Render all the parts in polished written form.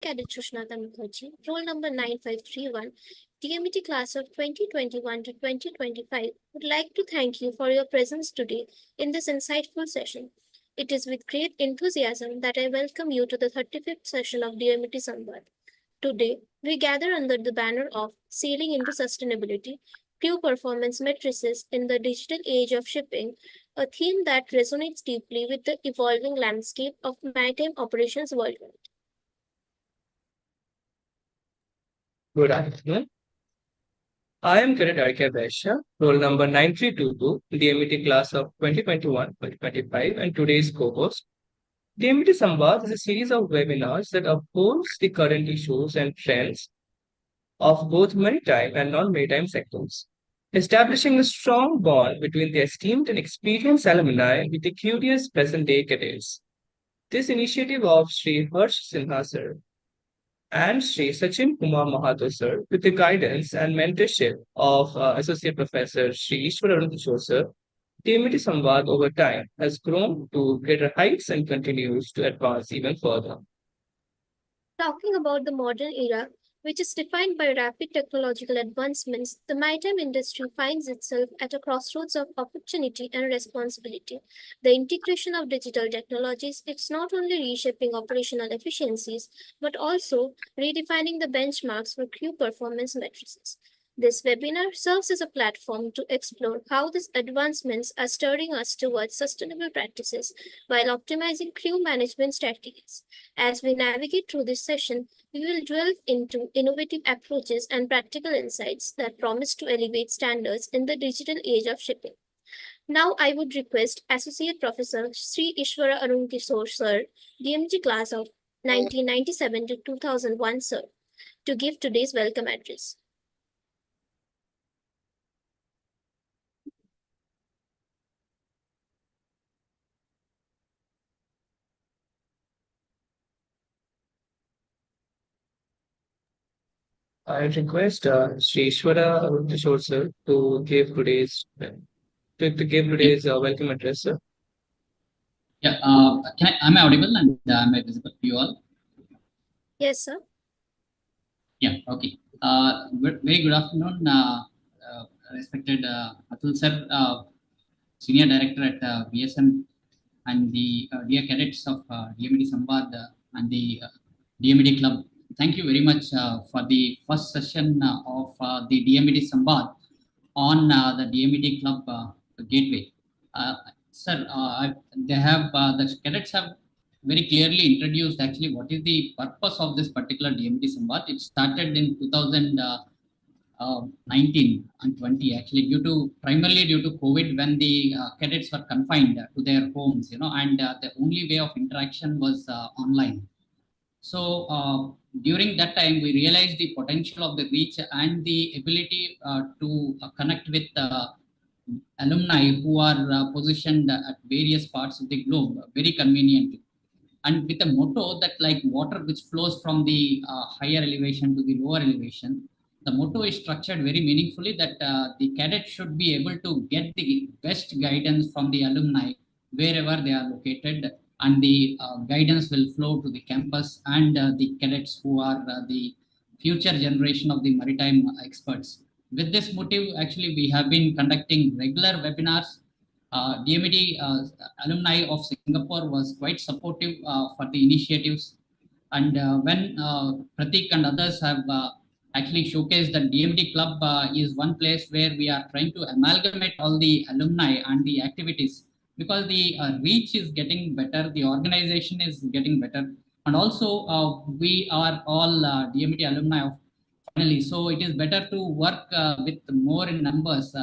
Cadet Sushnata Mukherjee, roll number 9531, DMET class of 2021 to 2025, would like to thank you for your presence today in this insightful session. It is with great enthusiasm that I welcome you to the 35th session of DMET Samvad. Today, we gather under the banner of Sailing into Sustainability, Crew Performance Matrices in the Digital Age of Shipping, a theme that resonates deeply with the evolving landscape of maritime operations worldwide. Good afternoon. I am Cadet RK Vaishya, roll number 9322, DMET class of 2021-2025, and today's co-host. DMET Samvad is a series of webinars that upholds the current issues and trends of both maritime and non-maritime sectors, establishing a strong bond between the esteemed and experienced alumni with the curious present-day cadets. This initiative of Sri Harsh Sinha sir and Sri Sachin Kumar Mahato sir, with the guidance and mentorship of Associate Professor Sri Ishwara Kishore sir, TMT Samvad over time has grown to greater heights and continues to advance even further. Talking about the modern era, which is defined by rapid technological advancements, the maritime industry finds itself at a crossroads of opportunity and responsibility. The integration of digital technologies is not only reshaping operational efficiencies, but also redefining the benchmarks for crew performance matrices. This webinar serves as a platform to explore how these advancements are steering us towards sustainable practices while optimizing crew management strategies. As we navigate through this session, we will delve into innovative approaches and practical insights that promise to elevate standards in the digital age of shipping. Now, I would request Associate Professor Sri Ishwara Arun Kishore Sir, DMG class of 1997 to 2001 Sir, to give today's welcome address. I request Sri Ishwara Kishore sir to give Yeah, today's welcome address, sir. yeah. Am I audible and am I visible to you all? Yes, sir. Yeah, okay. Very good afternoon, respected Atul sir, Senior Director at BSM, and the dear cadets of DMD Samvad and the DMD Club. Thank you very much for the first session of the DMD Samvad on the DMD Club Gateway. Sir, they have the cadets have very clearly introduced actually what is the purpose of this particular DMD Samvad. It started in 2019 and 20 actually primarily due to COVID, when the cadets were confined to their homes, and the only way of interaction was online. So during that time, we realized the potential of the reach and the ability to connect with alumni who are positioned at various parts of the globe very conveniently. And with a motto that like water which flows from the higher elevation to the lower elevation, the motto is structured very meaningfully that the cadet should be able to get the best guidance from the alumni wherever they are located, and the guidance will flow to the campus and the cadets who are the future generation of the maritime experts. With this motive, actually, we have been conducting regular webinars. DMED alumni of Singapore was quite supportive for the initiatives. And when Pratik and others have actually showcased that DMD Club is one place where we are trying to amalgamate all the alumni and the activities, because the reach is getting better, the organization is getting better, and also we are all DMD alumni of finally. So it is better to work with more in numbers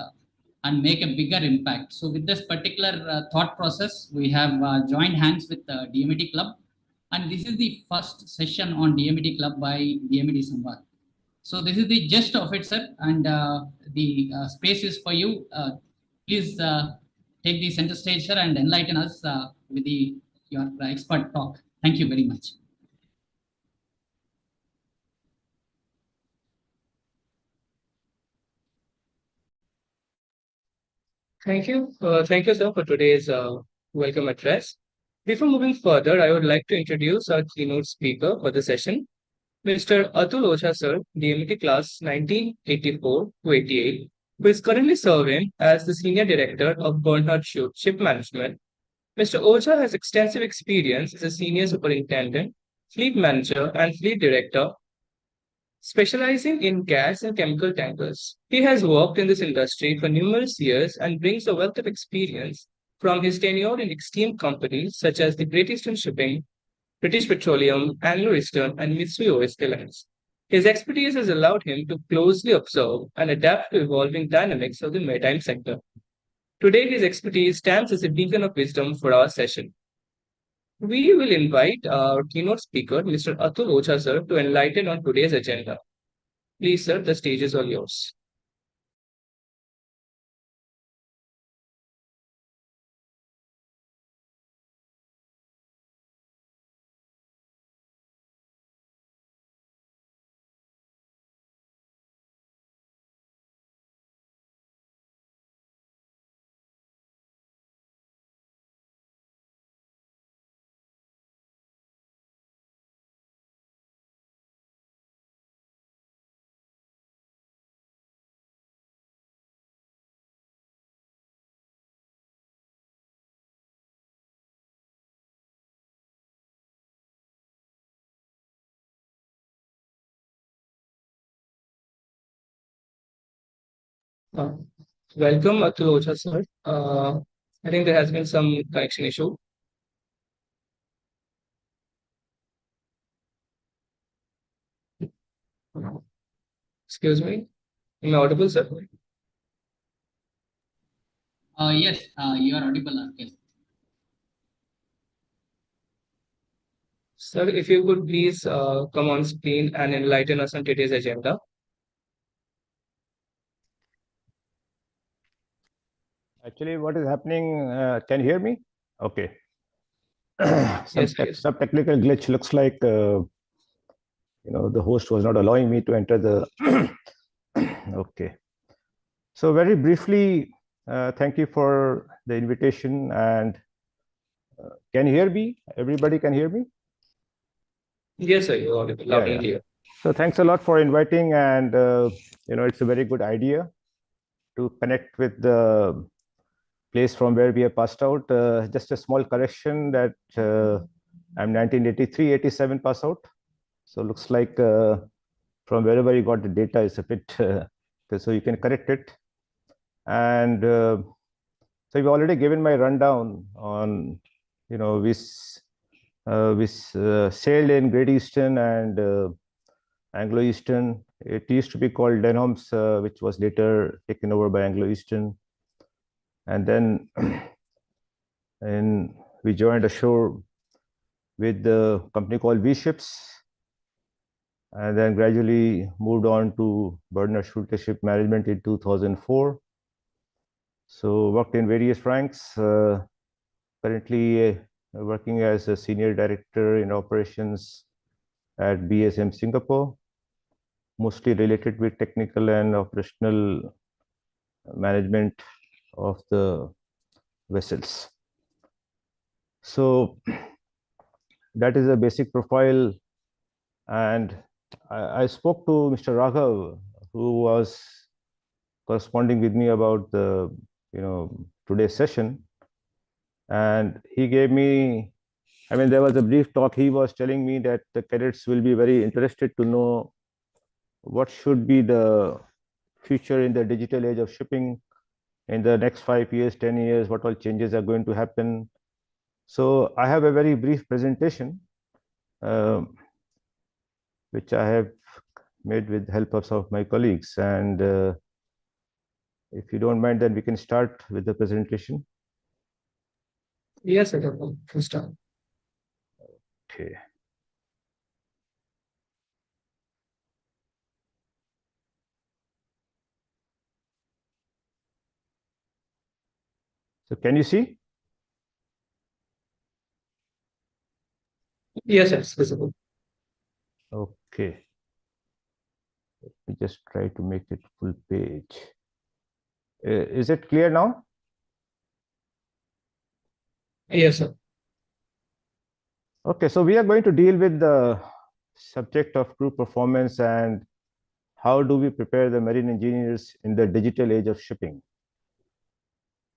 and make a bigger impact. So with this particular thought process, we have joined hands with the DMET Club, and this is the first session on DMET Club by DMET Samvad. So this is the gist of it, sir, and the space is for you. Please take the center stage, sir, and enlighten us with your expert talk. Thank you very much. Thank you. Thank you, sir, for today's welcome address. Before moving further, I would like to introduce our keynote speaker for the session, Mr. Atul Ojha, sir, DMT class 1984 to 88, who is currently serving as the Senior Director of Bernhard Shipmanagement. Mr. Ojha has extensive experience as a Senior Superintendent, Fleet Manager, and Fleet Director, specializing in gas and chemical tankers. He has worked in this industry for numerous years and brings a wealth of experience from his tenure in esteemed companies such as the Great Eastern Shipping, British Petroleum, Anglo-Eastern, and Mitsui O.S.K. Lines. His expertise has allowed him to closely observe and adapt to evolving dynamics of the maritime sector. Today, his expertise stands as a beacon of wisdom for our session. We will invite our keynote speaker, Mr. Atul Ojha, sir, to enlighten on today's agenda. Please, sir, the stage is all yours. Uh, Welcome, Atul Ojha, sir. I think there has been some connection issue. Excuse me. Am I audible, sir? Yes, you are audible, Ankit. Sir, if you could please come on screen and enlighten us on today's agenda. Actually, what is happening? Can you hear me? Okay. Yes, please. Some technical glitch. Looks like the host was not allowing me to enter the. Okay. So very briefly, thank you for the invitation. And can you hear me? Everybody can hear me? Yes, sir. You're audible. Loud and clear. So thanks a lot for inviting, and it's a very good idea to connect with the place from where we have passed out. Just a small correction that I'm 1983-87 pass out. So looks like from wherever you got the data is a bit, so you can correct it. And so you've already given my rundown on, we sailed in Great Eastern and Anglo-Eastern. It used to be called Denham's, which was later taken over by Anglo-Eastern. And then we joined ashore with the company called V Ships, and then gradually moved on to Bernhard Schulte Ship Management in 2004. So worked in various ranks, currently working as a senior director in operations at BSM Singapore, mostly related with technical and operational management of the vessels. So that is a basic profile. And I spoke to Mr. Raghav, who was corresponding with me about the today's session, and he gave me, there was a brief talk. He was telling me that the cadets will be very interested to know what should be the future in the digital age of shipping in the next 5 years, 10 years, what all changes are going to happen. So I have a very brief presentation, which I have made with the help of some of my colleagues. And if you don't mind, then we can start with the presentation. Yes, sir. First time. Okay. So can you see? Yes, it's visible. Okay. Let me just try to make it full page. Is it clear now? Yes, sir. Okay, so we are going to deal with the subject of crew performance and how do we prepare the marine engineers in the digital age of shipping,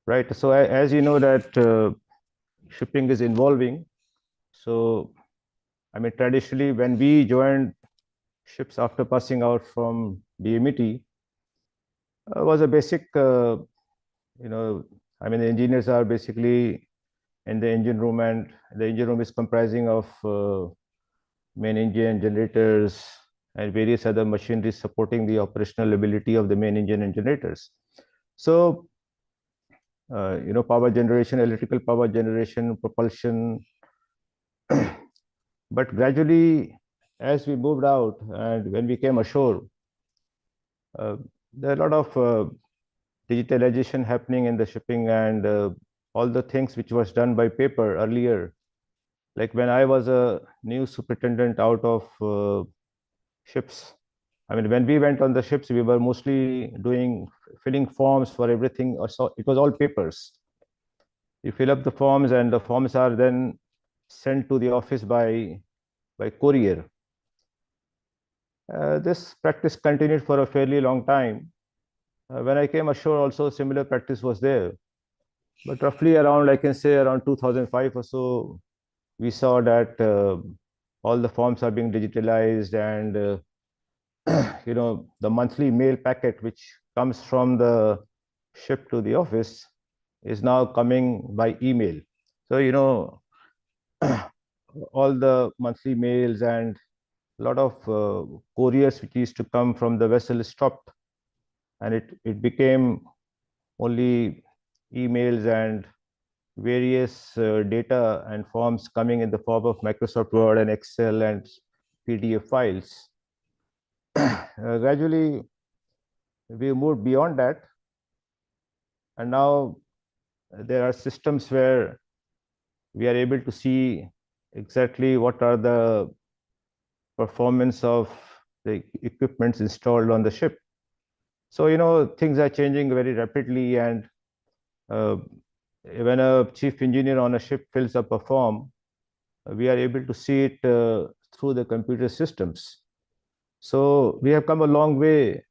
right? So as you know that shipping is evolving. So I mean, traditionally, when we joined ships after passing out from DMET, was a basic, I mean, the engineers are basically in the engine room, and the engine room is comprising of main engine, generators, and various other machinery supporting the operational ability of the main engine and generators. So, power generation, electrical power generation, propulsion. But gradually, as we moved out and when we came ashore, there are a lot of digitalization happening in the shipping, and all the things which was done by paper earlier. Like when I was a new superintendent out of ships, I mean, when we went on the ships, we were mostly filling forms for everything. So it was all papers. You fill up the forms, and the forms are then sent to the office by courier. This practice continued for a fairly long time. When I came ashore, also similar practice was there. But roughly around, I can say around 2005 or so, we saw that all the forms are being digitalized, and the monthly mail packet which comes from the ship to the office is now coming by email. So all the monthly mails and a lot of couriers which used to come from the vessel stopped, and it became only emails and various data and forms coming in the form of Microsoft Word and Excel and PDF files. Gradually, we moved beyond that, and now there are systems where we are able to see exactly what are the performance of the equipments installed on the ship. So things are changing very rapidly, and when a chief engineer on a ship fills up a form, we are able to see it through the computer systems. So we have come a long way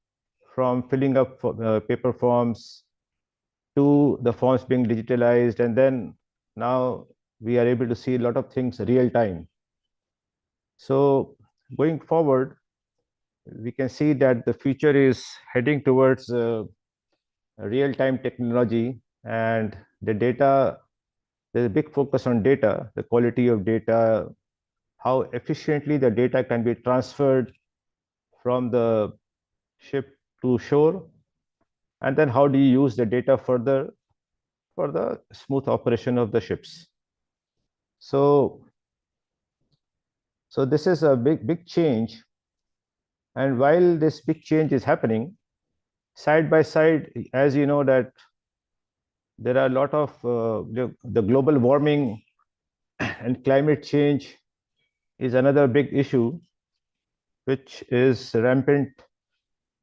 from filling up paper forms to the forms being digitalized, and then now we are able to see a lot of things real time. So going forward, we can see that the future is heading towards real time technology, and the data, there's a big focus on data, the quality of data, how efficiently the data can be transferred from the ship to shore, and then how do you use the data further for the smooth operation of the ships. So this is a big change, and while this big change is happening, side by side, as you know that there are a lot of the global warming and climate change is another big issue which is rampant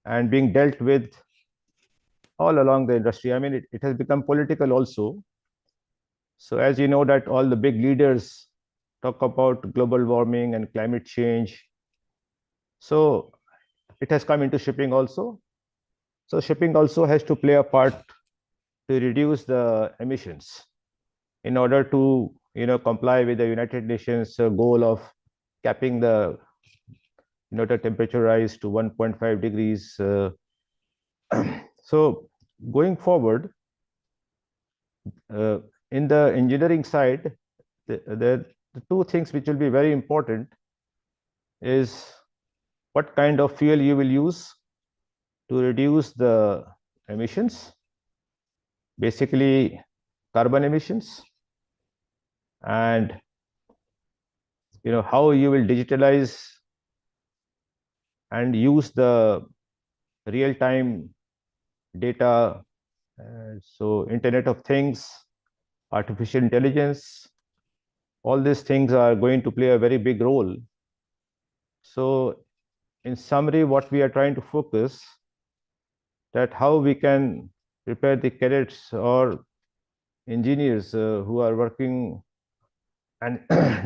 and being dealt with all along the industry. I mean, it has become political also. So as you know that all the big leaders talk about global warming and climate change. So it has come into shipping also. So shipping also has to play a part to reduce the emissions in order to comply with the United Nations goal of capping the the temperature rise to 1.5 degrees. So going forward, in the engineering side, the two things which will be very important is what kind of fuel you will use to reduce the emissions, basically carbon emissions, and how you will digitalize and use the real-time data. So Internet of Things, artificial intelligence, all these things are going to play a very big role. So in summary, what we are trying to focus that how we can prepare the cadets or engineers who are working and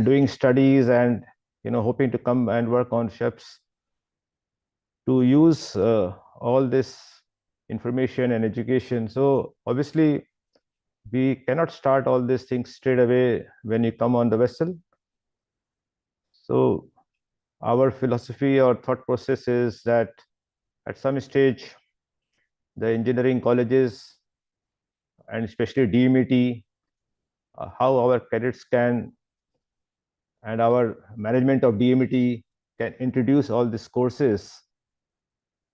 doing studies and hoping to come and work on ships to use all this information and education. So obviously, we cannot start all these things straight away when you come on the vessel. So our philosophy or thought process is that at some stage, the engineering colleges and especially DMET, how our cadets can and our management of DMET can introduce all these courses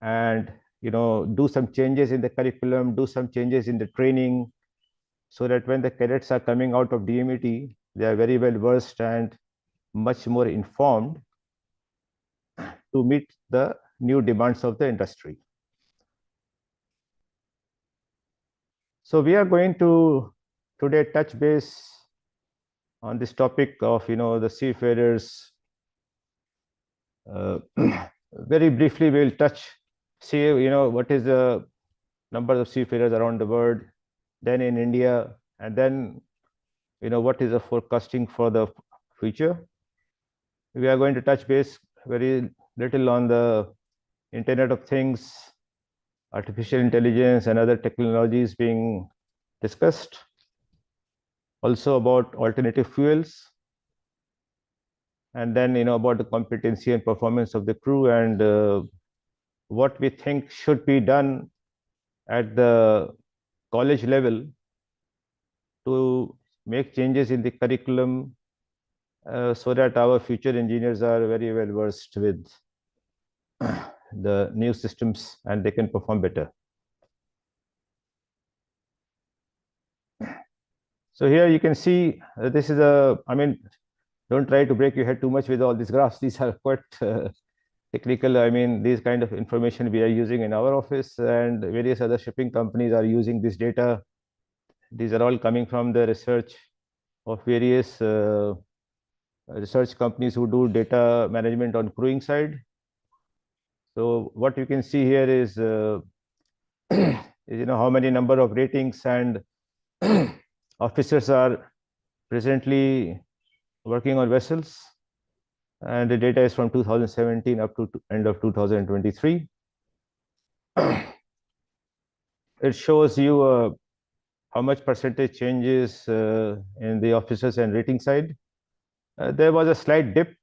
and do some changes in the curriculum, do some changes in the training, so that when the cadets are coming out of DMET, they are very well versed and much more informed to meet the new demands of the industry. So we are going to today touch base on this topic of the seafarers. Very briefly, we'll see what is the number of seafarers around the world, then in India, and then what is the forecasting for the future. We are going to touch base very little on the Internet of Things, artificial intelligence, and other technologies being discussed. Also about alternative fuels, and then about the competency and performance of the crew, and what we think should be done at the college level to make changes in the curriculum so that our future engineers are very well versed with the new systems and they can perform better. So here you can see this is don't try to break your head too much with all these graphs. These are quite technical. These kind of information we are using in our office, and various other shipping companies are using this data. These are all coming from the research of various research companies who do data management on crewing side. So what you can see here is, how many number of ratings and officers are presently working on vessels, and the data is from 2017 up to end of 2023. It shows you how much percentage changes in the officers and rating side. There was a slight dip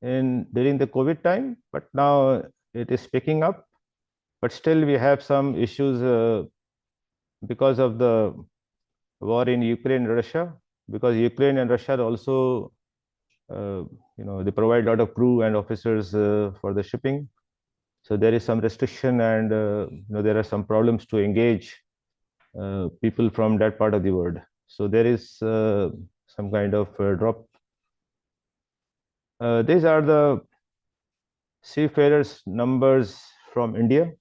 during the COVID time, but now it is picking up. But still, we have some issues because of the war in Ukraine and Russia. Because Ukraine and Russia also, they provide a lot of crew and officers for the shipping. So there is some restriction, and there are some problems to engage people from that part of the world. So there is some kind of drop. These are the seafarers numbers from India.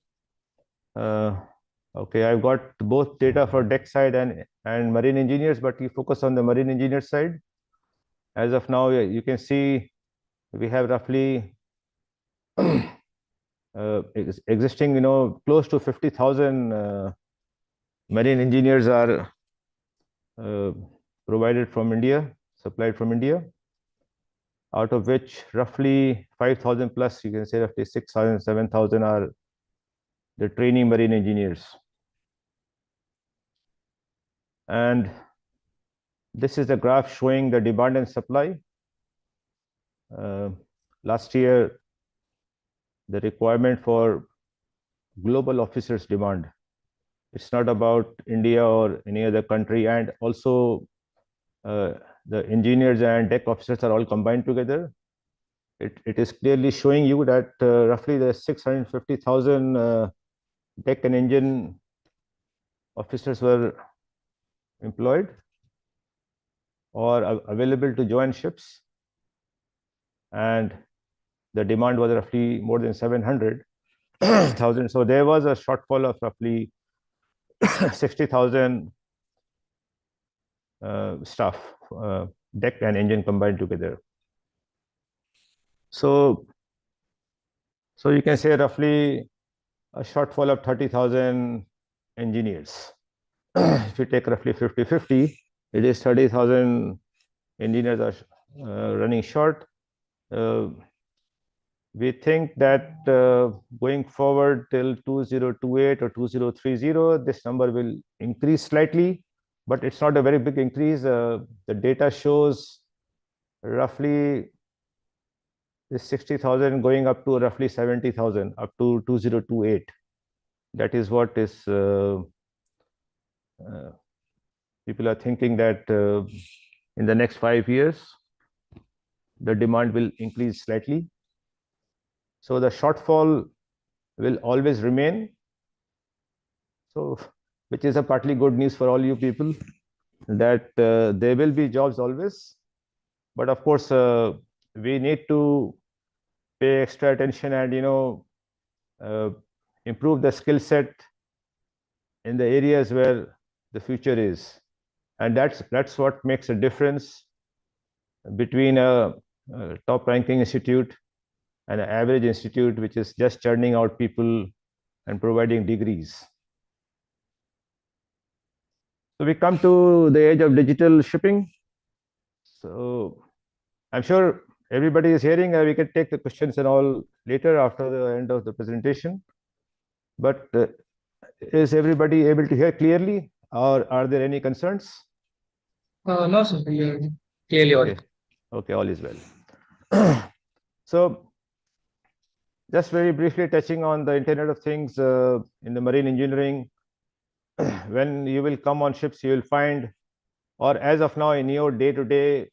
Okay, I've got both data for deck side and marine engineers, but we focus on the marine engineer side. As of now, you can see we have roughly existing, close to 50,000 marine engineers are provided from India, supplied from India, out of which roughly 5,000 plus, you can say roughly 6,000, 7,000 are the trainee marine engineers. And this is the graph showing the demand and supply. Last year, the requirement for global officers demand. It's not about India or any other country, and also the engineers and deck officers are all combined together. It is clearly showing you that roughly the 650,000 deck and engine officers were employed or available to join ships, and the demand was roughly more than 700,000. So there was a shortfall of roughly 60,000 staff, deck and engine combined together. So you can say roughly a shortfall of 30,000 engineers. If you take roughly 50-50, it is 30,000 engineers are running short. we think that going forward till 2028 or 2030, this number will increase slightly, but it's not a very big increase. The data shows roughly 60,000 going up to roughly 70,000 up to 2028. That is what is people are thinking, that in the next 5 years, the demand will increase slightly. So the shortfall will always remain. So, which is a partly good news for all you people, that there will be jobs always. But of course, we need to pay extra attention and improve the skill set in the areas where the future is, and that's what makes a difference between a top ranking institute and an average institute which is just churning out people and providing degrees. So we come to the age of digital shipping. So I'm sure everybody is hearing. We can take the questions and all later after the end of the presentation. But is everybody able to hear clearly, or are there any concerns? No, sir. You're clearly audible. Okay, all is well. So just very briefly touching on the Internet of Things in the marine engineering, when you will come on ships, you will find, or as of now in your day-to-day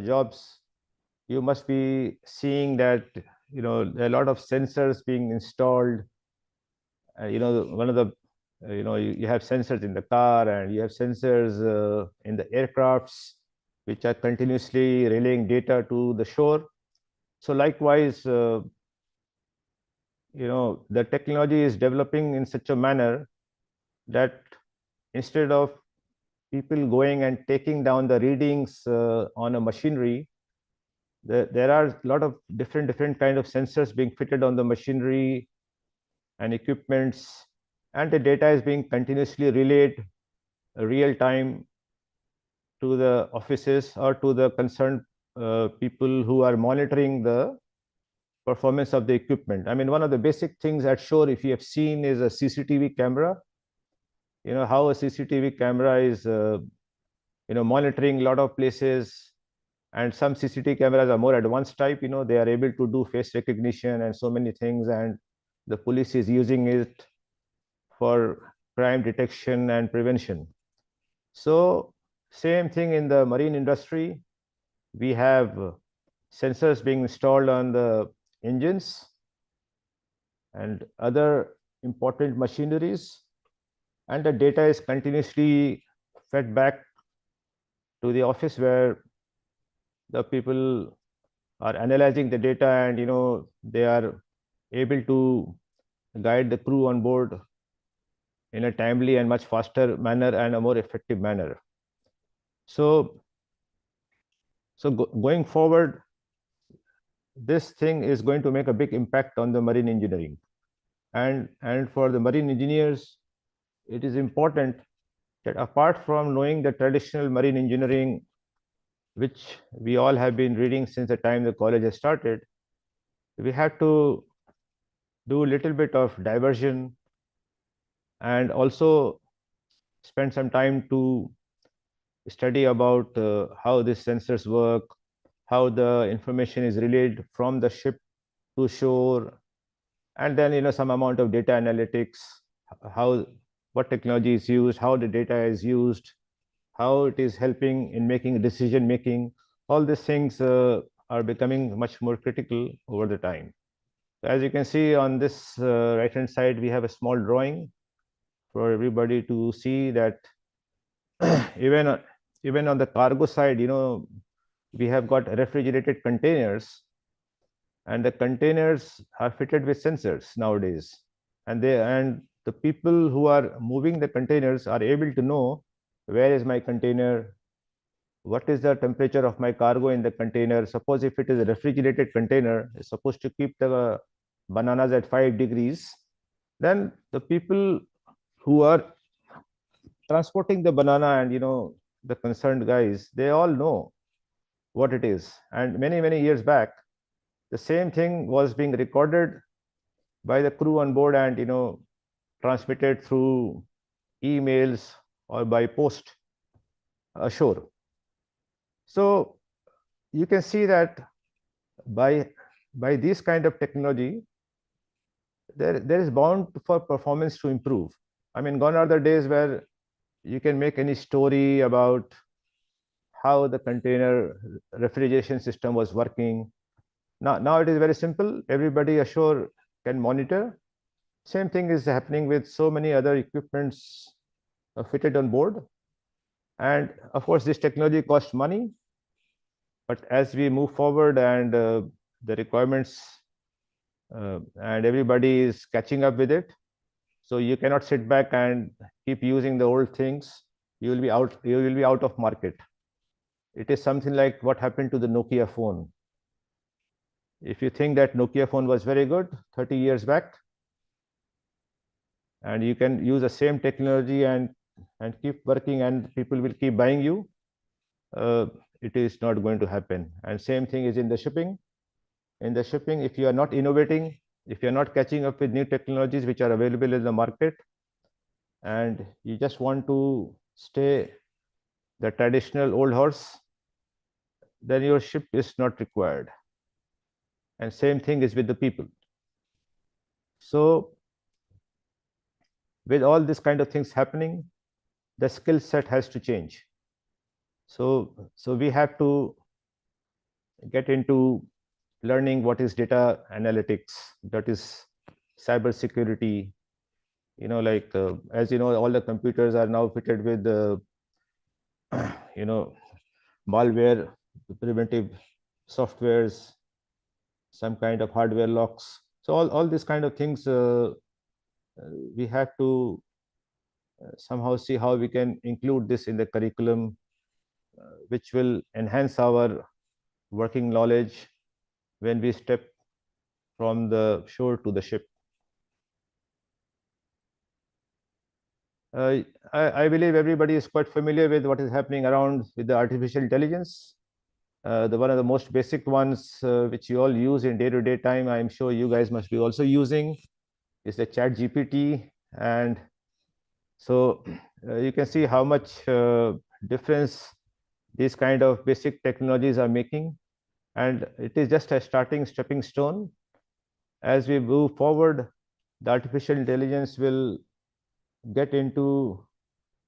jobs, you must be seeing that there are a lot of sensors being installed. One of the you have sensors in the car, and you have sensors in the aircrafts, which are continuously relaying data to the shore. So likewise, the technology is developing in such a manner that instead of people going and taking down the readings on a machinery, there are a lot of different kind of sensors being fitted on the machinery and equipments, and the data is being continuously relayed real time to the offices or to the concerned people who are monitoring the performance of the equipment. I mean, one of the basic things at shore, if you have seen, is a CCTV camera. How a CCTV camera is monitoring a lot of places, and some CCTV cameras are more advanced type. They are able to do face recognition and so many things, and the police is using it for crime detection and prevention. So same thing in the marine industry. We have sensors being installed on the engines and other important machineries, and the data is continuously fed back to the office, where the people are analyzing the data, and they are able to guide the crew on board in a timely and much faster manner and a more effective manner. So going forward, this thing is going to make a big impact on the marine engineering, and for the marine engineers, it is important that apart from knowing the traditional marine engineering, which we all have been reading since the time the college has started, we have to do a little bit of diversion and also spend some time to study about how these sensors work, how the information is relayed from the ship to shore, and then some amount of data analytics, what technology is used, how the data is used, how it is helping in making decision making. All these things are becoming much more critical over the time. As you can see on this right hand side, we have a small drawing for everybody to see that even on the cargo side, we have got refrigerated containers, and the containers are fitted with sensors nowadays, and the people who are moving the containers are able to know where is my container, what is the temperature of my cargo in the container. Suppose if it is a refrigerated container, it's supposed to keep the bananas at 5 degrees, then the people who are transporting the banana and the concerned guys, they all know what it is. And many years back, the same thing was being recorded by the crew on board and transmitted through emails or by post ashore. So you can see that by this kind of technology, there is bound for performance to improve. I mean, gone are the days where you can make any story about how the container refrigeration system was working. Now it is very simple. Everybody ashore can monitor. Same thing is happening with so many other equipments fitted on board. And of course, this technology costs money. But as we move forward and the requirements and everybody is catching up with it, so you cannot sit back and keep using the old things. You will be out of market. It is something like what happened to the Nokia phone. If you think that Nokia phone was very good 30 years back, and you can use the same technology and keep working and people will keep buying you, it is not going to happen. And same thing is in the shipping. In the shipping, if you are not innovating, if you are not catching up with new technologies which are available in the market, and you just want to stay the traditional old horse, then your ship is not required. And same thing is with the people. So with all this kind of things happening, the skill set has to change. So we have to get into learning what is data analytics, that is cyber security. Like as you know, all the computers are now fitted with malware, preventive softwares, some kind of hardware locks. So all these kind of things we have to somehow see how we can include this in the curriculum, which will enhance our working knowledge when we step from the shore to the ship. I believe everybody is quite familiar with what is happening around with the artificial intelligence. The one of the most basic ones which you all use in day-to-day time, I'm sure you guys must be also using, is the Chat GPT. And so you can see how much difference these kind of basic technologies are making. And it is just a stepping stone. As we move forward, the artificial intelligence will get into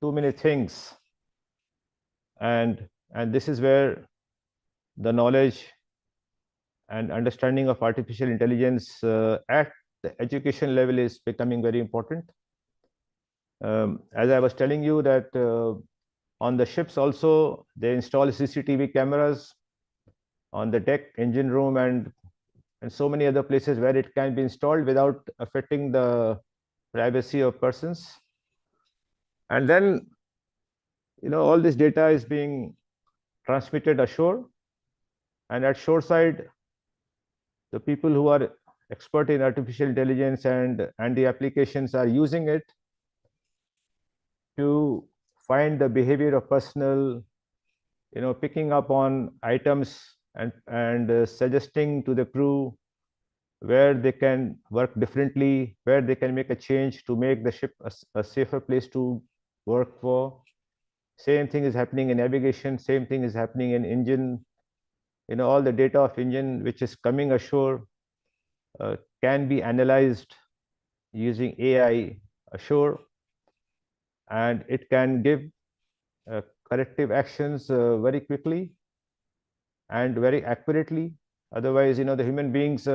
too many things. And this is where the knowledge and understanding of artificial intelligence at the education level is becoming very important. As I was telling you that on the ships also, they install CCTV cameras on the deck, engine room, and so many other places where it can be installed without affecting the privacy of persons. And then, all this data is being transmitted ashore. And at shoreside, the people who are expert in artificial intelligence and the applications are using it to find the behavior of personnel, picking up on items and suggesting to the crew where they can work differently, where they can make a change to make the ship a safer place to work for. Same thing is happening in navigation, same thing is happening in engine. All the data of engine which is coming ashore can be analyzed using AI ashore, and it can give corrective actions very quickly and very accurately. Otherwise, the human beings,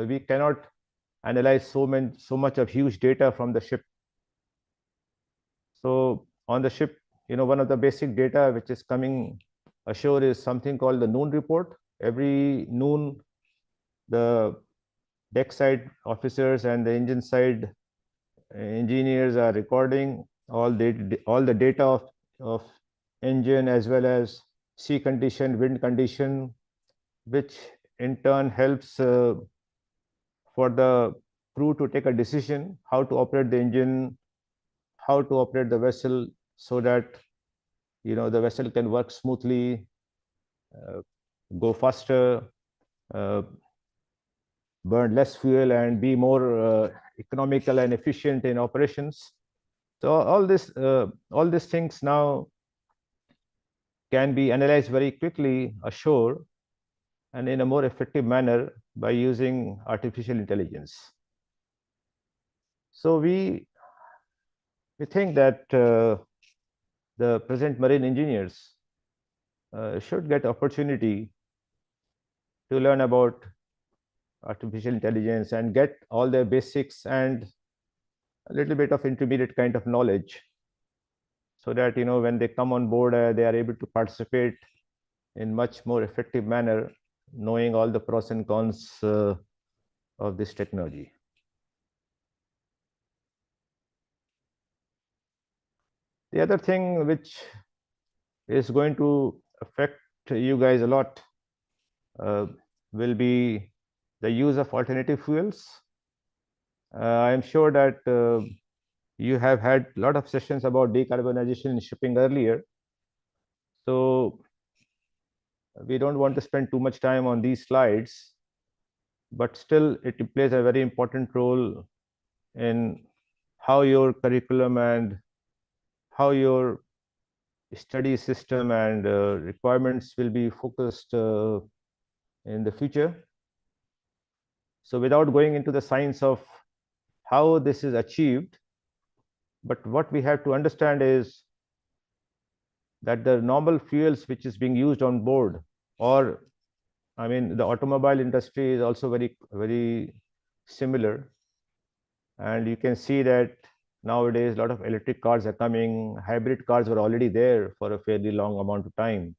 we cannot analyze so much of huge data from the ship. So on the ship, one of the basic data which is coming ashore is something called the noon report. Every noon, the deck side officers and the engine side engineers are recording all the data of engine as well as sea condition, wind condition, which in turn helps for the crew to take a decision how to operate the engine, how to operate the vessel so that the vessel can work smoothly go faster, burn less fuel, and be more economical and efficient in operations. So all these things now can be analyzed very quickly ashore and in a more effective manner by using artificial intelligence. So we think that the present marine engineers should get opportunity to learn about artificial intelligence and get all the basics and a little bit of intermediate kind of knowledge, so that when they come on board, they are able to participate in much more effective manner, knowing all the pros and cons of this technology. The other thing which is going to affect you guys a lot will be the use of alternative fuels. I am sure that you have had a lot of sessions about decarbonization in shipping earlier. So we don't want to spend too much time on these slides, but still it plays a very important role in how your curriculum and how your study system and requirements will be focused in the future. So without going into the science of how this is achieved, but what we have to understand is that the normal fuels which is being used on board, or I mean the automobile industry is also very similar, and you can see that nowadays a lot of electric cars are coming. Hybrid cars were already there for a fairly long amount of time.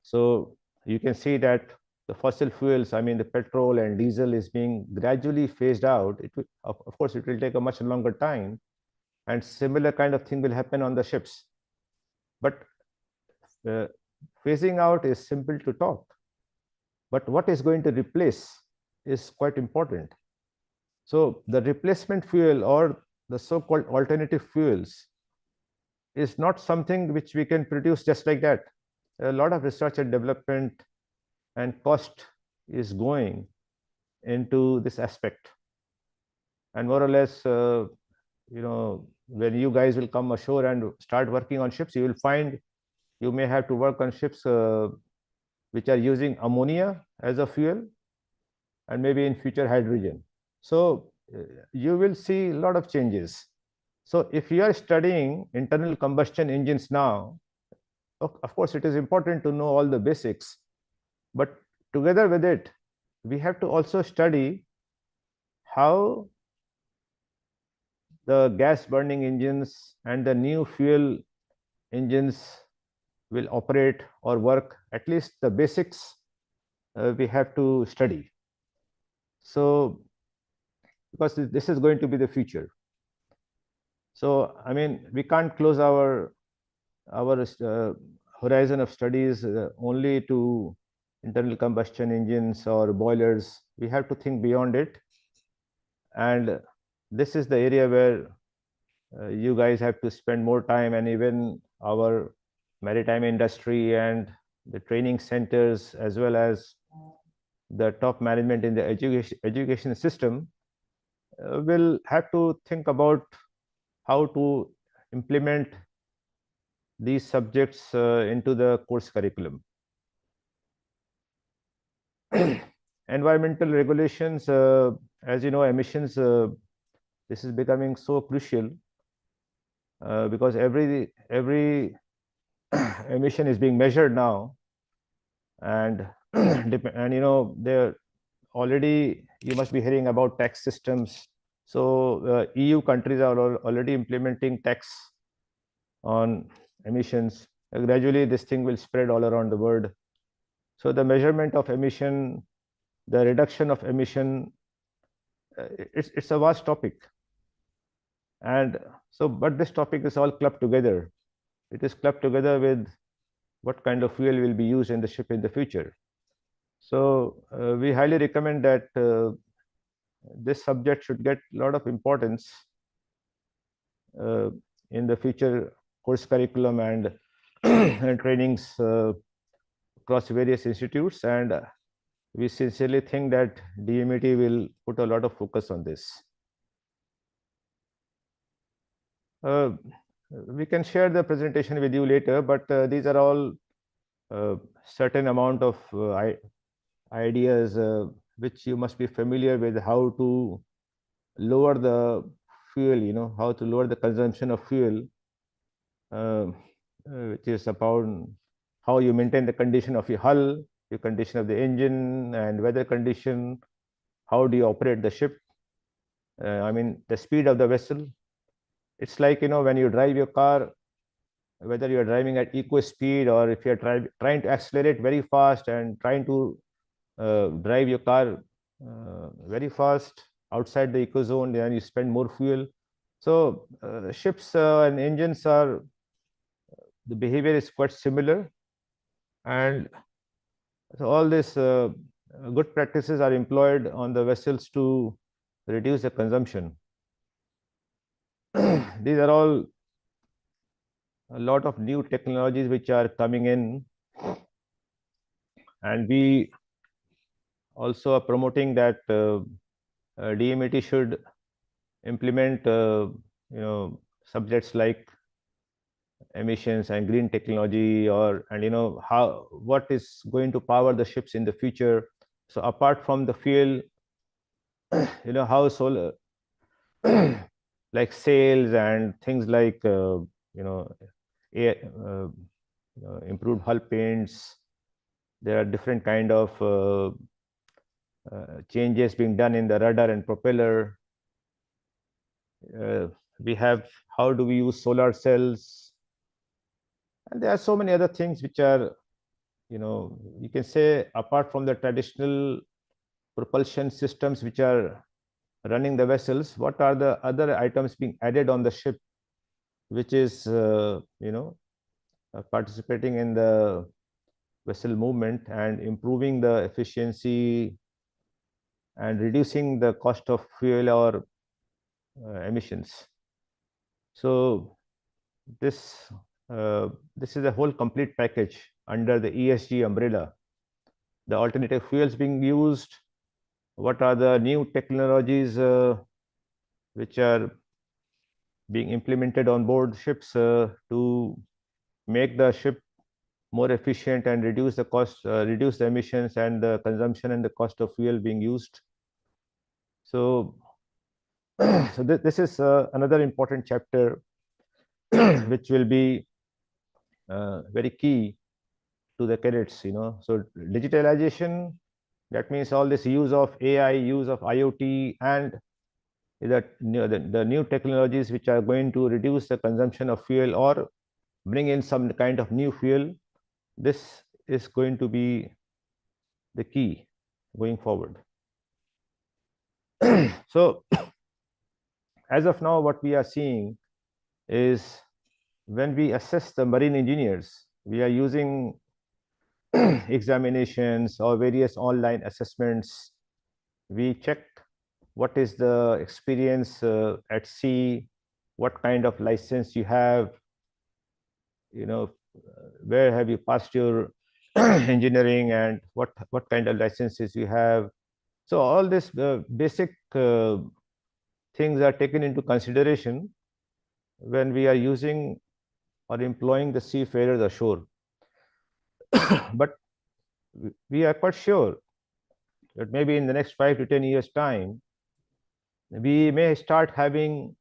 So you can see that the fossil fuels, I mean the petrol and diesel, is being gradually phased out. It will, of course it will take a much longer time, and similar kind of thing will happen on the ships. But phasing out is simple to talk, but what is going to replace is quite important. So the replacement fuel, or the so-called alternative fuels, is not something which we can produce just like that. A lot of research and development and cost is going into this aspect. And more or less, when you guys will come ashore and start working on ships, you will find you may have to work on ships which are using ammonia as a fuel, and maybe in future hydrogen. So you will see a lot of changes. So if you are studying internal combustion engines now, of course it is important to know all the basics, but together with it, we have to also study how the gas burning engines and the new fuel engines will operate or work. At least the basics we have to study. So because this is going to be the future. So I mean, we can't close our horizon of studies only to internal combustion engines or boilers. We have to think beyond it, and this is the area where you guys have to spend more time, and even our maritime industry and the training centers, as well as the top management in the education system, will have to think about how to implement these subjects into the course curriculum. Environmental regulations, as you know, emissions, this is becoming so crucial because every emission is being measured now, and there already you must be hearing about tax systems. So EU countries are already implementing tax on emissions. Gradually this thing will spread all around the world. So the measurement of emission, the reduction of emission, it's a vast topic. And so, but this topic is all clubbed together. It is clubbed together with what kind of fuel will be used in the ship in the future. So we highly recommend that this subject should get a lot of importance in the future course curriculum and, and trainings across various institutes, and we sincerely think that DMET will put a lot of focus on this. We can share the presentation with you later, but these are all certain amount of ideas which you must be familiar with, how to lower the fuel, how to lower the consumption of fuel, which is about how you maintain the condition of your hull, your condition of the engine and weather condition, how do you operate the ship, I mean the speed of the vessel. It's like, when you drive your car, whether you're driving at equal speed or if you're trying to accelerate very fast and trying to drive your car very fast outside the eco zone, then you spend more fuel. So ships and engines are, the behavior is quite similar, and so all these good practices are employed on the vessels to reduce the consumption. These are all a lot of new technologies which are coming in, and we also are promoting that DMET should implement subjects like emissions and green technology, and what is going to power the ships in the future. So apart from the fuel, how solar like sails and things like air, improved hull paints, there are different kind of changes being done in the rudder and propeller. We have, how do we use solar cells, and there are so many other things which are, you can say, apart from the traditional propulsion systems which are running the vessels, what are the other items being added on the ship which is participating in the vessel movement and improving the efficiency and reducing the cost of fuel or emissions. So this is a whole complete package under the ESG umbrella. The alternative fuels being used, what are the new technologies which are being implemented on board ships to make the ship more efficient and reduce the cost, reduce the emissions and the consumption and the cost of fuel being used. So, this is another important chapter which will be very key to the cadets. So digitalization, that means all this use of AI, use of IoT, and the new technologies which are going to reduce the consumption of fuel or bring in some kind of new fuel. This is going to be the key going forward. So as of now, what we are seeing is, when we assess the marine engineers, we are using examinations or various online assessments. We check what is the experience at sea, what kind of license you have, where have you passed your engineering, and what kind of licenses you have. So all this basic things are taken into consideration when we are using or employing the seafarers ashore. But we are quite sure that maybe in the next 5 to 10 years time, we may start having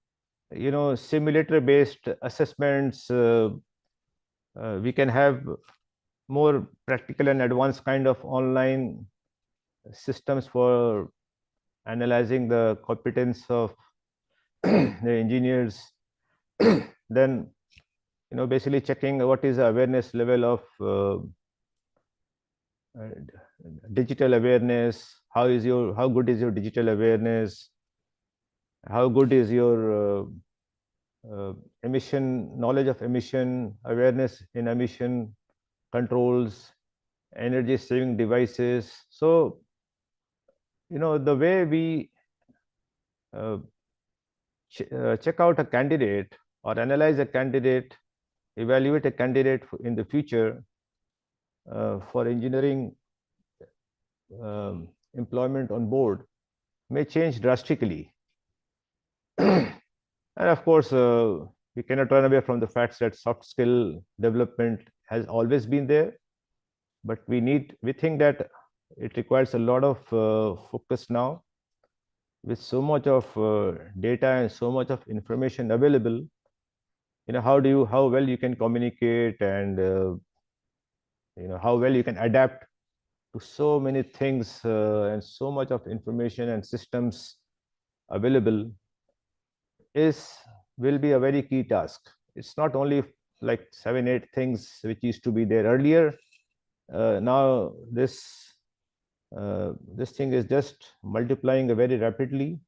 simulator based assessments. We can have more practical and advanced kind of online systems for analyzing the competence of the engineers. Then basically checking what is the awareness level of digital awareness, how good is your digital awareness, how good is your emission knowledge of emission, awareness in emission controls, energy saving devices. So the way we check out a candidate or analyze a candidate, evaluate a candidate in the future, for engineering employment on board may change drastically. And of course, we cannot run away from the facts that soft skill development has always been there, but we think that it requires a lot of focus now. With so much of data and so much of information available, how well you can communicate, and how well you can adapt to so many things and so much of information and systems available is will be a very key task. It's not only like 7 8 things which used to be there earlier. Now this thing is just multiplying very rapidly,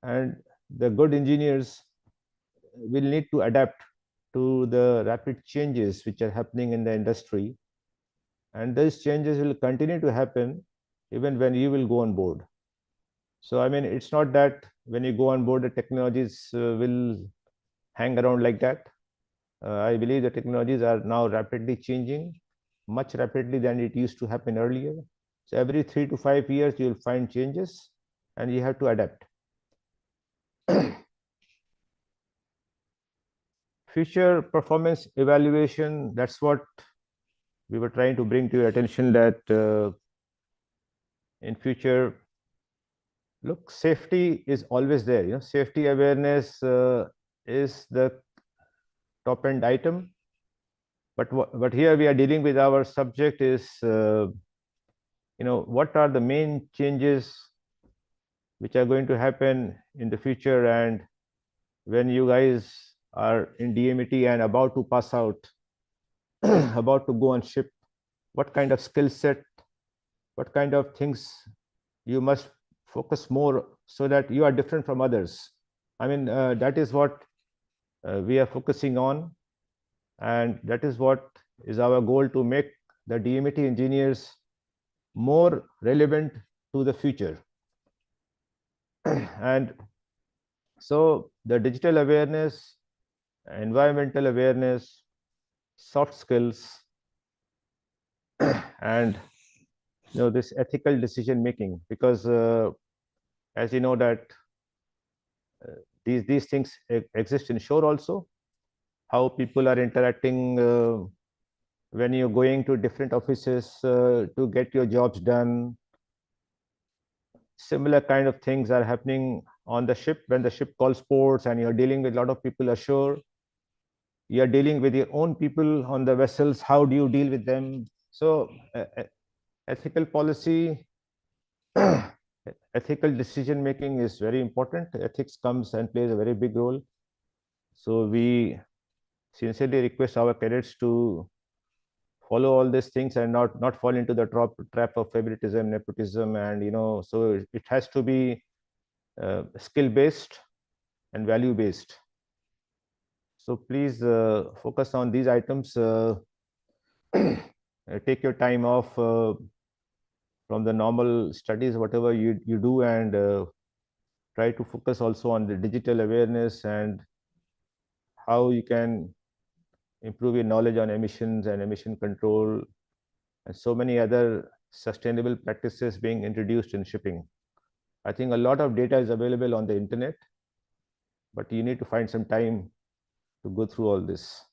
and the good engineers will need to adapt to the rapid changes which are happening in the industry, and those changes will continue to happen even when you will go on board. So I mean, it's not that when you go on board the technologies will hang around like that. I believe the technologies are now rapidly changing, much rapidly than it used to happen earlier. So every 3 to 5 years you will find changes and you have to adapt. Future performance evaluation, that's what we were trying to bring to your attention, that in future, look, safety is always there. Safety awareness is the top end item, but here we are dealing with our subject is what are the main changes which are going to happen in the future, and when you guys are in DMT and about to pass out, about to go on ship, what kind of skill set, what kind of things you must focus more so that you are different from others. I mean, that is what we are focusing on, and that is what is our goal, to make the DMT engineers more relevant to the future. And so the digital awareness, environmental awareness, soft skills, and this ethical decision making, because as you know that these things exist in shore also. How people are interacting when you're going to different offices to get your jobs done. Similar kind of things are happening on the ship. When the ship calls ports and you're dealing with a lot of people ashore, you're dealing with your own people on the vessels. How do you deal with them? So ethical policy, ethical decision making is very important. Ethics comes and plays a very big role. So we sincerely request our cadets to follow all these things and not fall into the trap of favoritism, nepotism, and so it has to be skill based and value based. So please focus on these items. Take your time off from the normal studies, whatever you do, and try to focus also on the digital awareness and how you can improve your knowledge on emissions and emission control, and so many other sustainable practices being introduced in shipping. I think a lot of data is available on the internet, but you need to find some time to go through all this.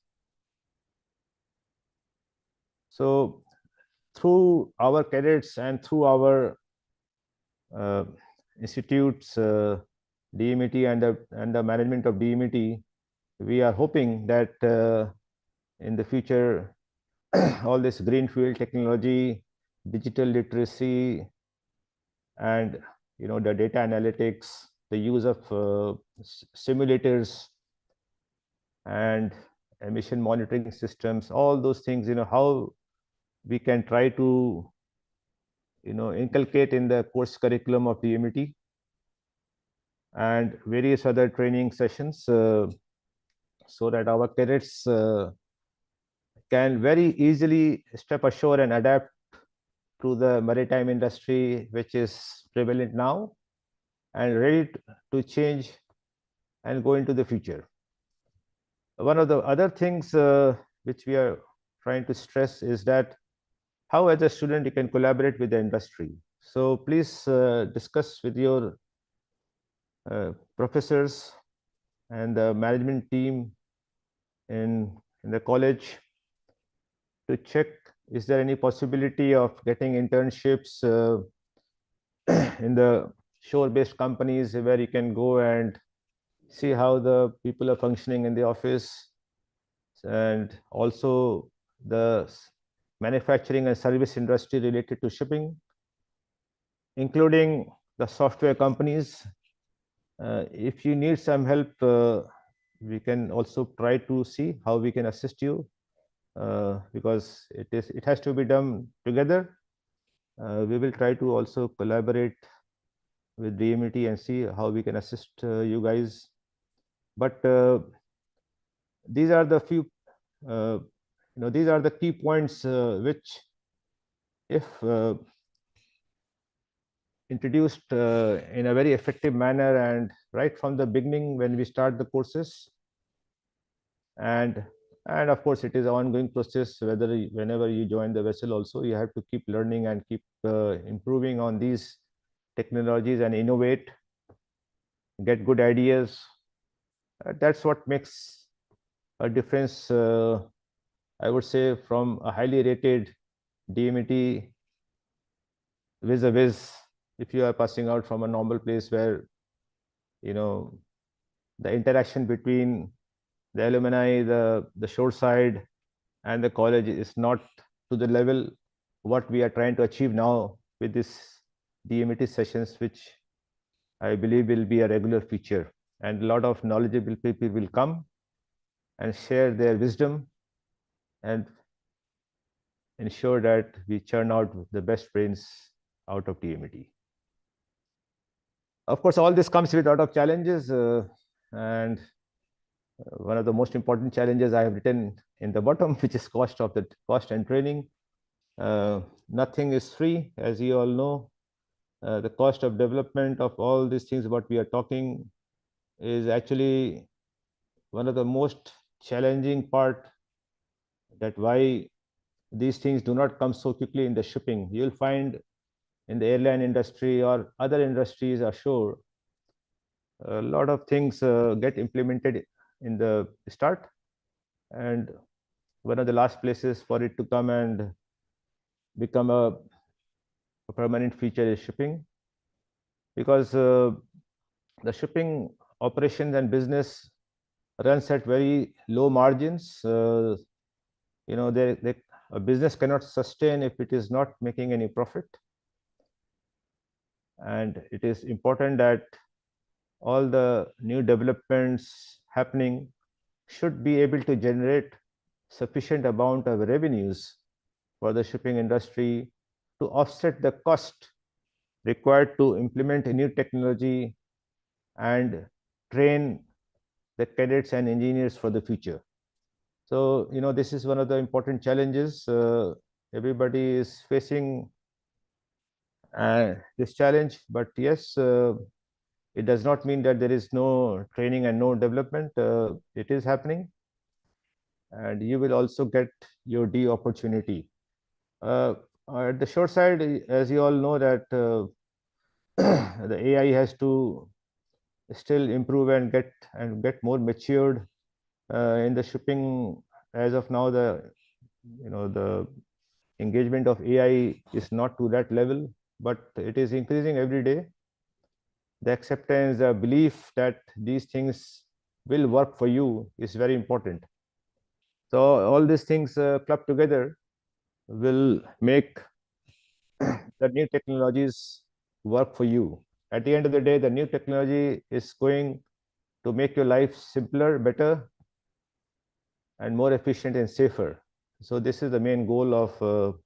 So through our cadets and through our institutes, DMET and the management of DMET, we are hoping that in the future, all this greenfield technology, digital literacy, and the data analytics, the use of simulators and emission monitoring systems, all those things, how we can try to inculcate in the course curriculum of DMET and various other training sessions, so that our cadets can very easily step ashore and adapt to the maritime industry, which is prevalent now, and ready to change and go into the future. One of the other things which we are trying to stress is that how as a student you can collaborate with the industry. So please discuss with your professors and the management team in the college to check, is there any possibility of getting internships in the shore-based companies where you can go and see how the people are functioning in the office, and also the manufacturing and service industry related to shipping, including the software companies. If you need some help, we can also try to see how we can assist you, because it has to be done together. We will try to also collaborate with Dmet and see how we can assist you guys. But these are the few, these are the key points which, if introduced in a very effective manner and right from the beginning when we start the courses, and of course it is an ongoing process, whenever you join the vessel also you have to keep learning and keep improving on these technologies and innovate, get good ideas. That's what makes a difference, I would say, from a highly rated Dmet vis-a-vis if you are passing out from a normal place where the interaction between the alumni, the shore side and the college is not to the level what we are trying to achieve now with this Dmet sessions, which I believe will be a regular feature, and a lot of knowledgeable people will come and share their wisdom and ensure that we churn out the best brains out of Dmet. Of course, all this comes with a lot of challenges, and one of the most important challenges I have written in the bottom, which is cost and training. Nothing is free, as you all know. The cost of development of all these things what we are talking is actually one of the most challenging part, that why these things do not come so quickly in the shipping. You'll find in the airline industry or other industries ashore, a lot of things get implemented in the start, and one of the last places for it to come and become a permanent feature is shipping, because the shipping operations and business runs at very low margins. A business cannot sustain if it is not making any profit, and it is important that all the new developments happening should be able to generate sufficient amount of revenues for the shipping industry to offset the cost required to implement a new technology and train the cadets and engineers for the future. So, this is one of the important challenges everybody is facing, this challenge. But yes, it does not mean that there is no training and no development. It is happening, and you will also get your D opportunity. At the short side, as you all know, that the AI has to still improve and get more matured in the shipping. As of now, the engagement of AI is not to that level, but it is increasing every day. The acceptance, the belief that these things will work for you is very important. So all these things clubbed together will make the new technologies work for you. At the end of the day, the new technology is going to make your life simpler, better, and more efficient and safer. So this is the main goal of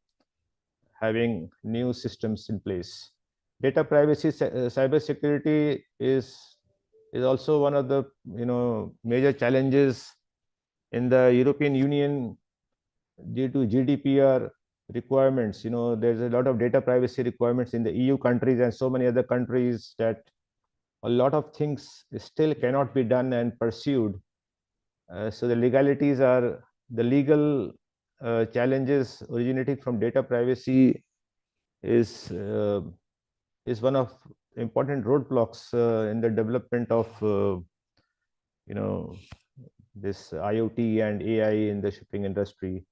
having new systems in place. Data privacy, cyber security is also one of the major challenges in the European Union due to GDPR requirements. There's a lot of data privacy requirements in the EU countries and so many other countries, that a lot of things still cannot be done and pursued. So the legalities are, the legal challenges originating from data privacy is one of important roadblocks in the development of this IoT and AI in the shipping industry.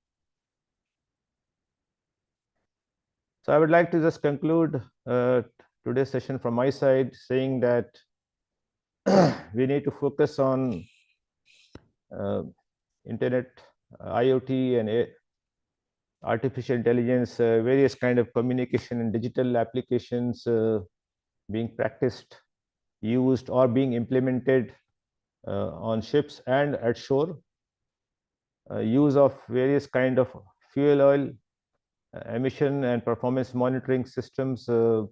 So I would like to just conclude today's session from my side, saying that we need to focus on internet, IoT, and artificial intelligence, various kind of communication and digital applications being practiced, used, or being implemented on ships and at shore. Use of various kind of fuel oil emission and performance monitoring systems will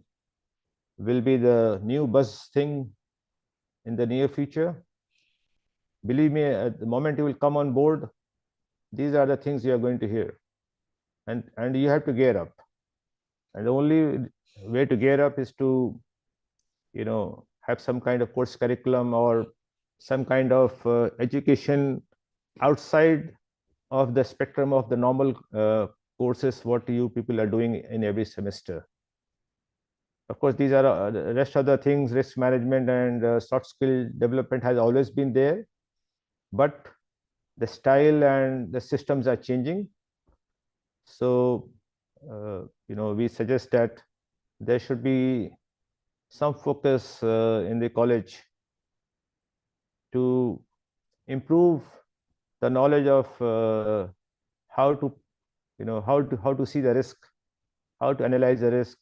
be the new buzz thing in the near future. Believe me, at the moment you will come on board, these are the things you are going to hear, and you have to gear up. And the only way to gear up is to have some kind of course curriculum or some kind of education outside of the spectrum of the normal courses what you people are doing in every semester. Of course, these are the rest of the things. Risk management and soft skill development has always been there, but the style and the systems are changing. So we suggest that there should be some focus in the college to improve the knowledge of how to see the risk, how to analyze the risk,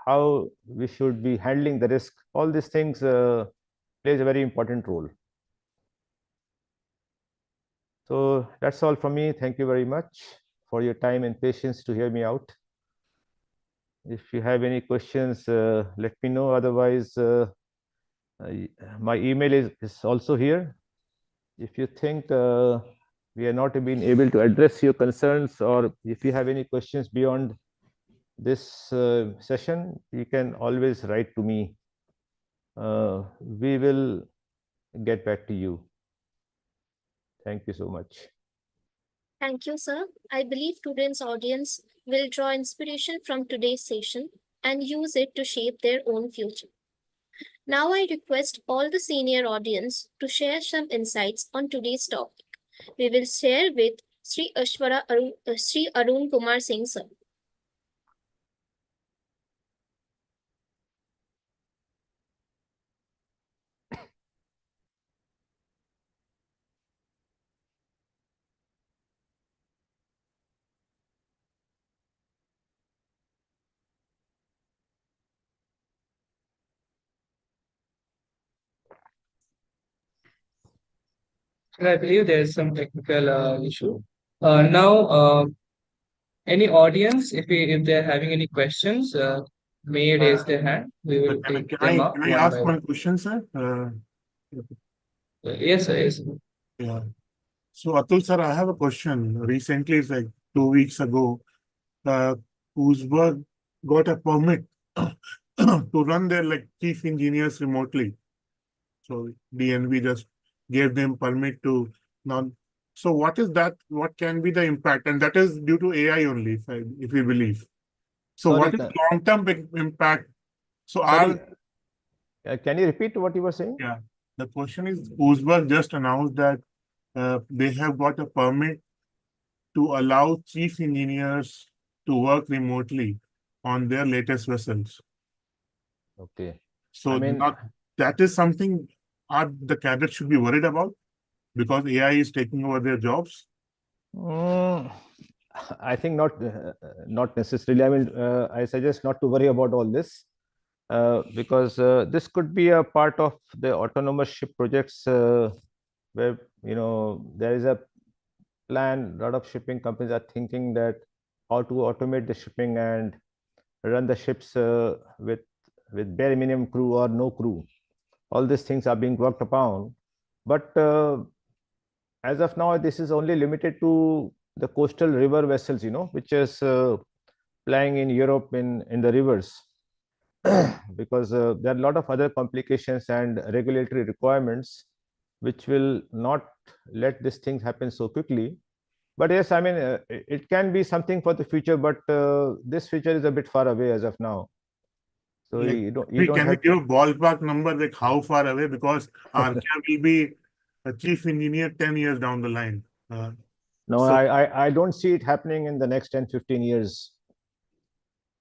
how we should be handling the risk. All these things plays a very important role. So that's all from me. Thank you very much for your time and patience to hear me out. If you have any questions, let me know. Otherwise, my email is also here. If you think we are not being able to address your concerns, or if you have any questions beyond this session, you can always write to me. We will get back to you. Thank you so much. Thank you, sir. I believe today's audience will draw inspiration from today's session and use it to shape their own future. Now I request all the senior audience to share some insights on today's topic. We will share with Sri Arun Kumar Singh, sir. I believe there is some technical issue. Now, any audience, if they're having any questions, may raise their hand. We will take them up Can I one ask by one one. question, sir? Yes, sir. Yes. Yeah. So, Atul, sir, I have a question. Recently, it's like 2 weeks ago, Uzbek got a permit to run their chief engineers remotely. So DNV just gave them permit to now. So what is that? What can be the impact? And that is due to AI only, if we believe. So Sorry, what is long-term impact? So sorry, can you repeat what you were saying? yeah, the question is, Uzbek just announced that they have got a permit to allow chief engineers to work remotely on their latest vessels. Okay. So I mean, that is something the cadets should be worried about, because AI is taking over their jobs. I think not necessarily. I mean, I suggest not to worry about all this, because this could be a part of the autonomous ship projects, where there is a plan. A lot of shipping companies are thinking that how to automate the shipping and run the ships with bare minimum crew or no crew. All these things are being worked upon, but as of now, this is only limited to the coastal river vessels, which is plying in Europe in the rivers, because there are a lot of other complications and regulatory requirements which will not let these things happen so quickly. But yes, I mean, it can be something for the future, but this future is a bit far away as of now. So Like, you don't can we have. give a ballpark number, like how far away? Because RK will be a chief engineer 10 years down the line. No, So I don't see it happening in the next 10, 15 years.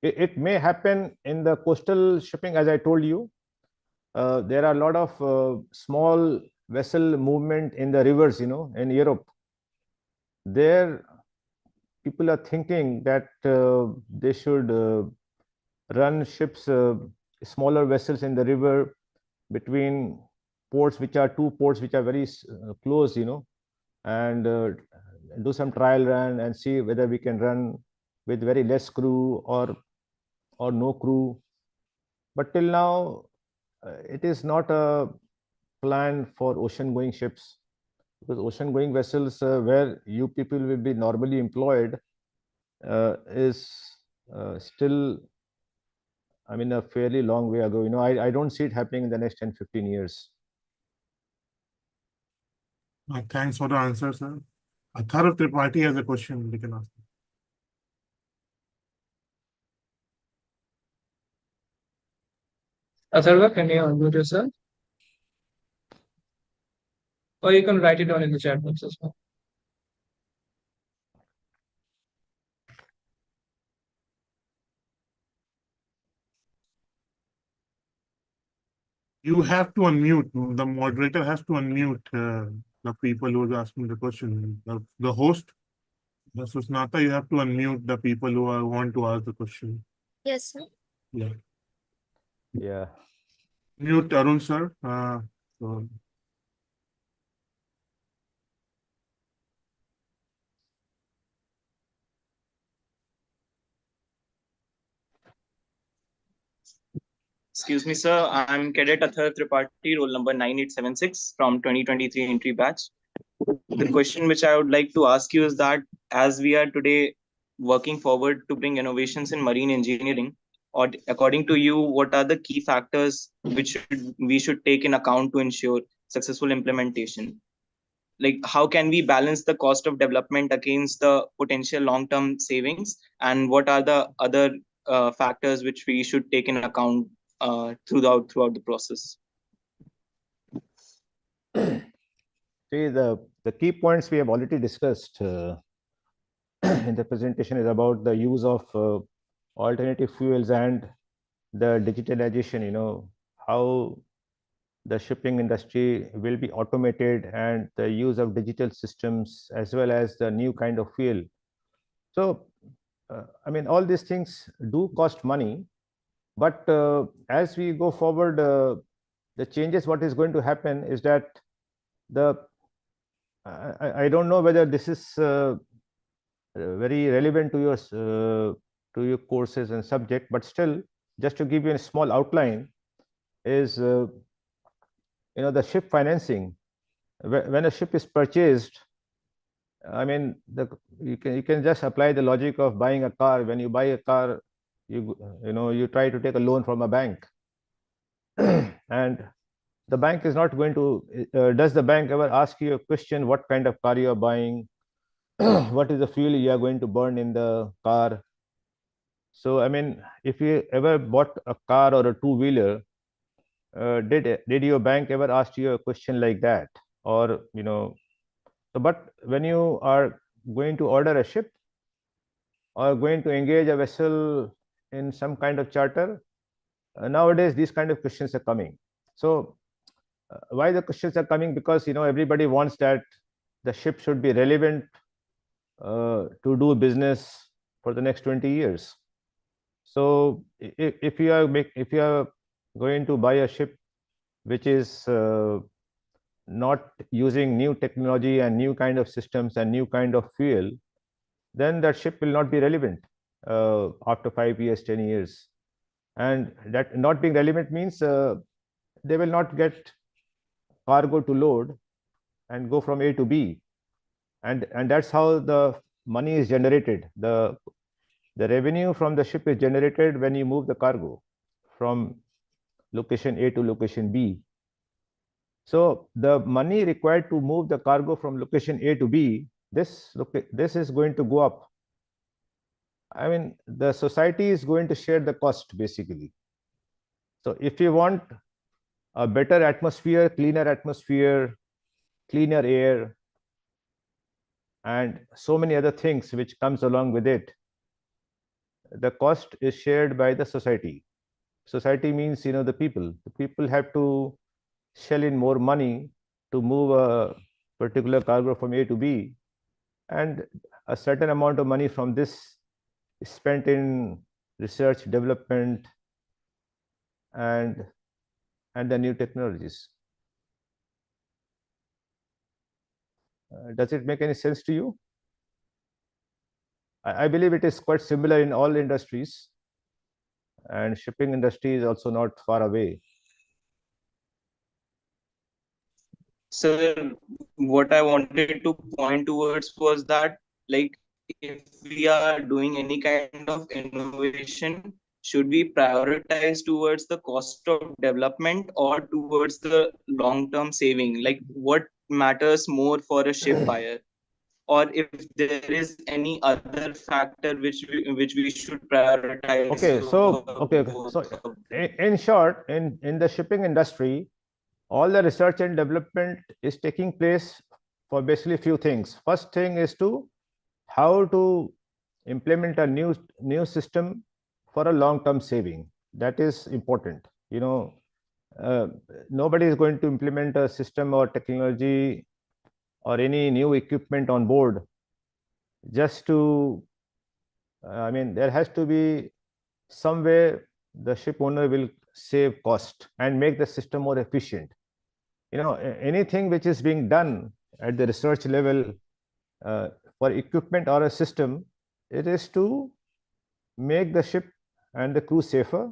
It may happen in the coastal shipping, as I told you. There are a lot of small vessel movement in the rivers, in Europe. There, people are thinking that they should run ships, smaller vessels in the river between ports, which are two ports which are very close, and do some trial run and see whether we can run with very less crew or no crew. But till now, it is not a plan for ocean going ships, because ocean going vessels where you people will be normally employed is still, I mean, a fairly long way ago. I don't see it happening in the next 10, 15 years. thanks for the answer, sir. Atharv Tripathi has a question we can ask. Atharva, can you unmute yourself? Or you can write it down in the chat box as well. You have to unmute. The moderator has to unmute the people who are asking the question. The host, the Susnata, you have to unmute the people who want to ask the question. Yes, sir. Yeah. Yeah. Mute Arun, sir. So Excuse me, sir. I'm Cadet Athar Tripathi, roll number 9876 from 2023 entry batch. The question which I would like to ask you is that as we are today working forward to bring innovations in marine engineering, or according to you, what are the key factors which we should take in account to ensure successful implementation? Like, how can we balance the cost of development against the potential long-term savings, and what are the other factors which we should take in account throughout the process? See, the key points we have already discussed in the presentation is about the use of alternative fuels and the digitalization, how the shipping industry will be automated, and the use of digital systems as well as the new kind of fuel. So, I mean, all these things do cost money, but as we go forward, the changes, what is going to happen is that I don't know whether this is very relevant to your courses and subject, but still, just to give you a small outline, is the ship financing. When a ship is purchased, I mean, you can just apply the logic of buying a car. When you buy a car, you try to take a loan from a bank, and the bank is not going to. Does the bank ever ask you a question? What kind of car you are buying? What is the fuel you are going to burn in the car? So, I mean, if you ever bought a car or a two-wheeler, did your bank ever ask you a question like that? Or, but when you are going to order a ship or going to engage a vessel in some kind of charter, nowadays these kind of questions are coming. So, why the questions are coming? Because, everybody wants that the ship should be relevant to do business for the next 20 years. So if you are going to buy a ship which is not using new technology and new kind of systems and new kind of fuel, then that ship will not be relevant after 5 years, 10 years. And that not being relevant means they will not get cargo to load and go from A to B. And that's how the money is generated. The revenue from the ship is generated when you move the cargo from location A to location B. So the money required to move the cargo from location A to B this is going to go up. I mean, the society is going to share the cost basically. So if you want a better atmosphere, cleaner air, and so many other things which comes along with it, the cost is shared by the society. Society means, the people. The people have to shell in more money to move a particular cargo from A to B, and a certain amount of money from this is spent in research, development, and the new technologies. Does it make any sense to you? I believe it is quite similar in all industries, and shipping industry is also not far away. Sir, what I wanted to point towards was that, like, if we are doing any kind of innovation, should we prioritize towards the cost of development or towards the long-term saving? Like, what matters more for a ship buyer? Or if there is any other factor which we should prioritize Okay, so over both so of in short, in the shipping industry, all the research and development is taking place for basically few things. First thing is to how to implement a new system for a long-term saving. That is important. Nobody is going to implement a system or technology or any new equipment on board just to, I mean, there has to be some way the ship owner will save cost and make the system more efficient. Anything which is being done at the research level for equipment or a system, it is to make the ship and the crew safer,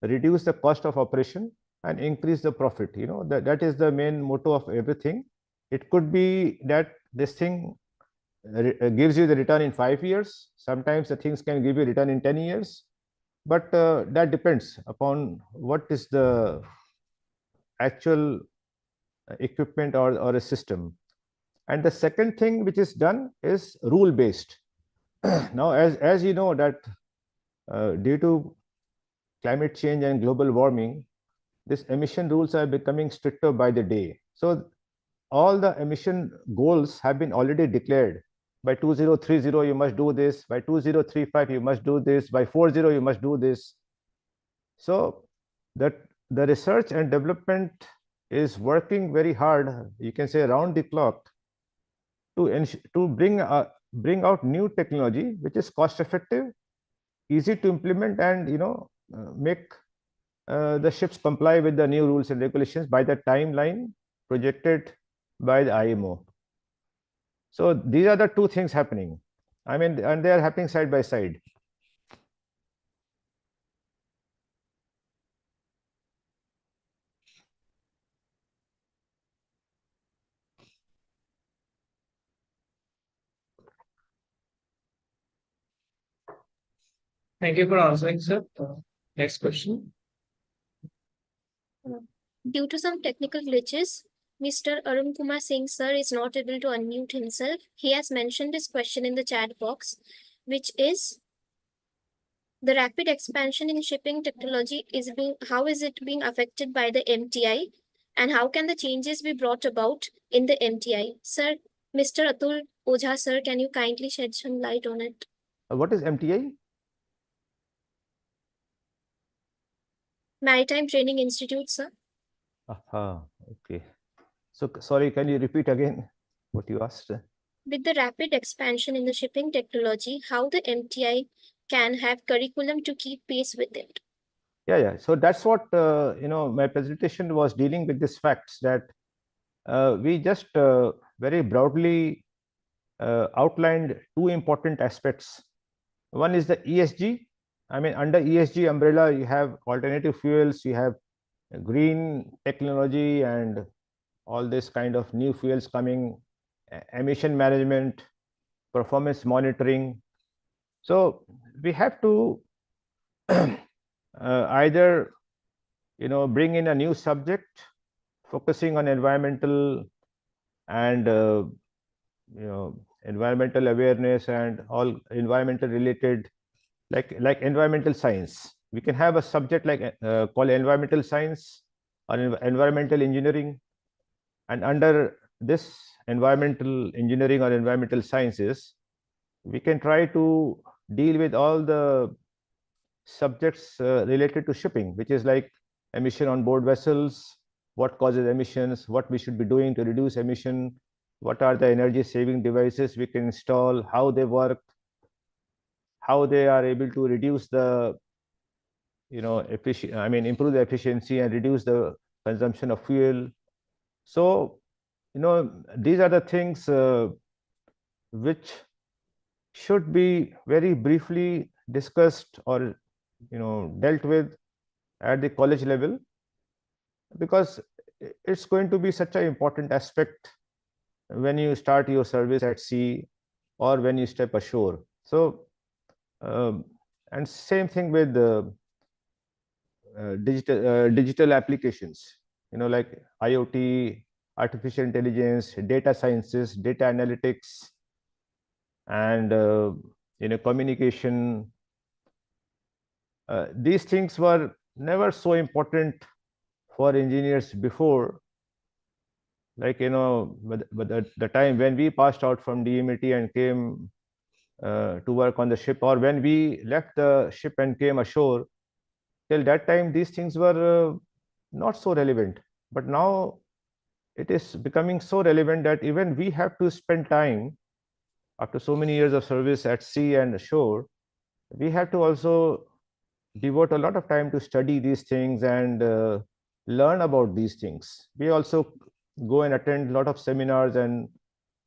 reduce the cost of operation, and increase the profit. That is the main motto of everything. It could be that this thing gives you the return in 5 years. Sometimes the things can give you return in 10 years, but that depends upon what is the actual equipment or a system. And the second thing which is done is rule based. Now, as you know that due to climate change and global warming, these emission rules are becoming stricter by the day. So all the emission goals have been already declared. By 2030 you must do this, by 2035 you must do this, by 40 you must do this. So that the research and development is working very hard, you can say round the clock, to bring out new technology which is cost effective, easy to implement, and make the ships comply with the new rules and regulations by the timeline projected by the IMO. So these are the two things happening. I mean, and they are happening side by side. Thank you for answering, sir. Next question. Due to some technical glitches, Mr. Arun Kumar Singh sir is not able to unmute himself. He has mentioned his question in the chat box, which is the rapid expansion in shipping technology how is it being affected by the MTI, and how can the changes be brought about in the MTI? Sir, Mr. Atul Ojha sir, can you kindly shed some light on it? What is MTI? Maritime Training Institute, sir. Aha, okay. So sorry, can you repeat again what you asked? With the rapid expansion in the shipping technology, how the MTI can have curriculum to keep pace with it? Yeah. So that's what my presentation was dealing with these facts, that we just very broadly outlined two important aspects. One is the ESG. I mean, under ESG umbrella, you have alternative fuels, you have green technology, and all this kind of new fuels coming, emission management, performance monitoring. So we have to either bring in a new subject focusing on environmental and environmental awareness and all environmental related, like environmental science. We can have a subject like called environmental science or environmental engineering, and under this environmental engineering or environmental sciences, we can try to deal with all the subjects related to shipping, which is like emission on board vessels, what causes emissions, what we should be doing to reduce emission, what are the energy saving devices we can install, how they work, how they are able to reduce the improve the efficiency and reduce the consumption of fuel. So these are the things which should be very briefly discussed or dealt with at the college level, because it's going to be such an important aspect when you start your service at sea or when you step ashore. So and same thing with digital applications, like IoT, artificial intelligence, data sciences, data analytics, and communication. These things were never so important for engineers before. Like but at the time when we passed out from DMET and came to work on the ship, or when we left the ship and came ashore, till that time these things were not so relevant. But now it is becoming so relevant that even we have to spend time, after so many years of service at sea and ashore, we have to also devote a lot of time to study these things and learn about these things. We also go and attend a lot of seminars, and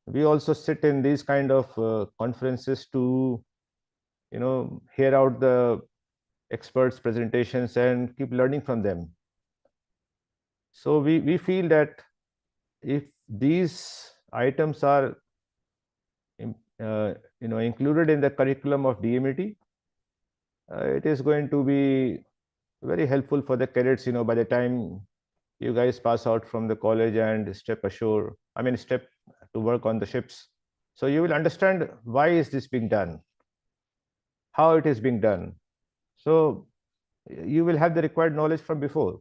we also sit in these kind of conferences to hear out the experts' presentations and keep learning from them. So we feel that if these items are included in the curriculum of DMET, it is going to be very helpful for the cadets, by the time you guys pass out from the college and step ashore, step to work on the ships. So you will understand why is this being done, how it is being done. So you will have the required knowledge from before,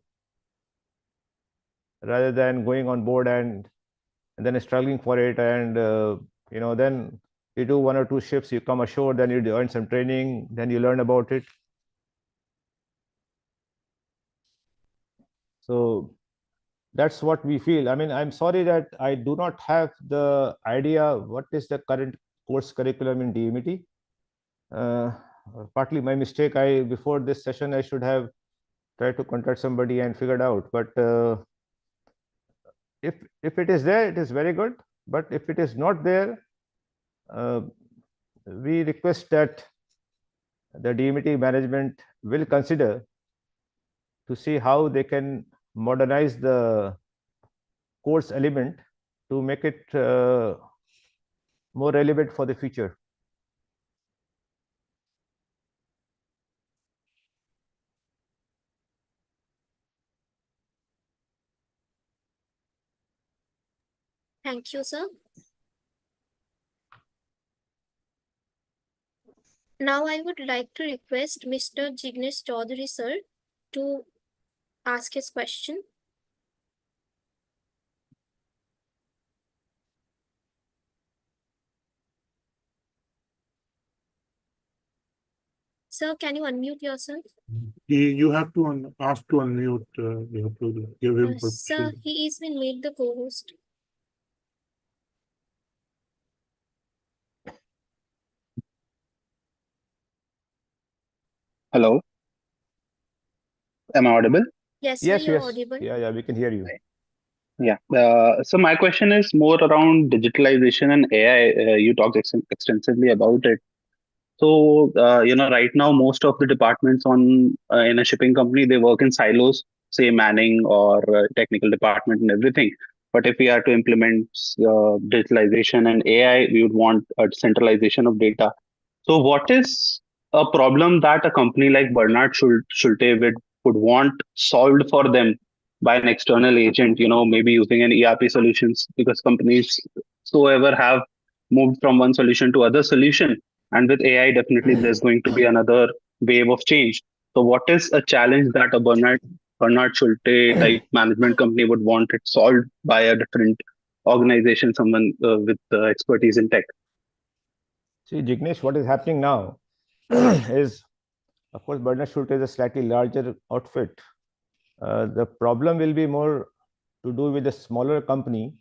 rather than going on board and then struggling for it. And then you do one or two ships, you come ashore, then you earn some training, then you learn about it. So that's what we feel. I'm sorry that I do not have the idea what is the current course curriculum in DMET. Partly my mistake. Before this session, I should have tried to contact somebody and figured out. But if it is there, it is very good. But if it is not there, we request that the DMET management will consider to see how they can modernize the course element to make it more relevant for the future. Thank you, sir. Now I would like to request Mr. Jignesh Chaudhary, sir, to ask his question. Sir, can you unmute yourself? You have to ask to unmute. You have to give him Sir, permission. he is been made the co-host. Hello, am I audible? Yes, sir, Yes, you're yes. audible. Yeah, we can hear you. Yeah. So my question is more around digitalization and AI. You talked extensively about it. So right now most of the departments on in a shipping company, they work in silos, say manning or technical department and everything. But if we are to implement digitalization and AI, we would want a centralization of data. So, what is a problem that a company like Bernard Schulte would want solved for them by an external agent? Maybe using an ERP solutions, because companies so ever have moved from one solution to other solution. And with AI, definitely there's going to be another wave of change. So what is a challenge that a Bernard Schulte type management company would want it solved by a different organization, someone with expertise in tech? See, Jignesh, what is happening now is, of course, Bernard Schulte is a slightly larger outfit. The problem will be more to do with a smaller company,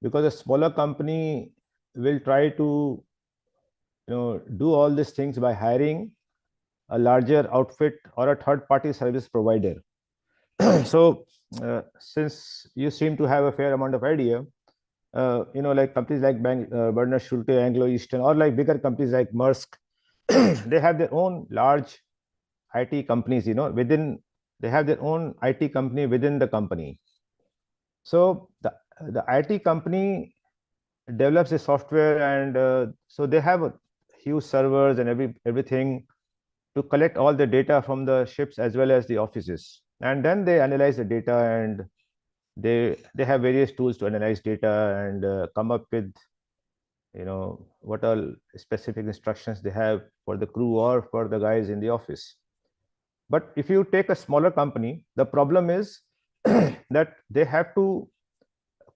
because a smaller company will try to do all these things by hiring a larger outfit or a third-party service provider. So, since you seem to have a fair amount of idea, like companies like Bernard Schulte, Anglo Eastern, or like bigger companies like Maersk, they have their own large IT companies. They have their own IT company within the company. So the IT company develops the software, and so they have a huge servers and everything to collect all the data from the ships as well as the offices, and then they analyze the data, and they have various tools to analyze data and come up with what all specific instructions they have for the crew or for the guys in the office. But if you take a smaller company, the problem is that they have to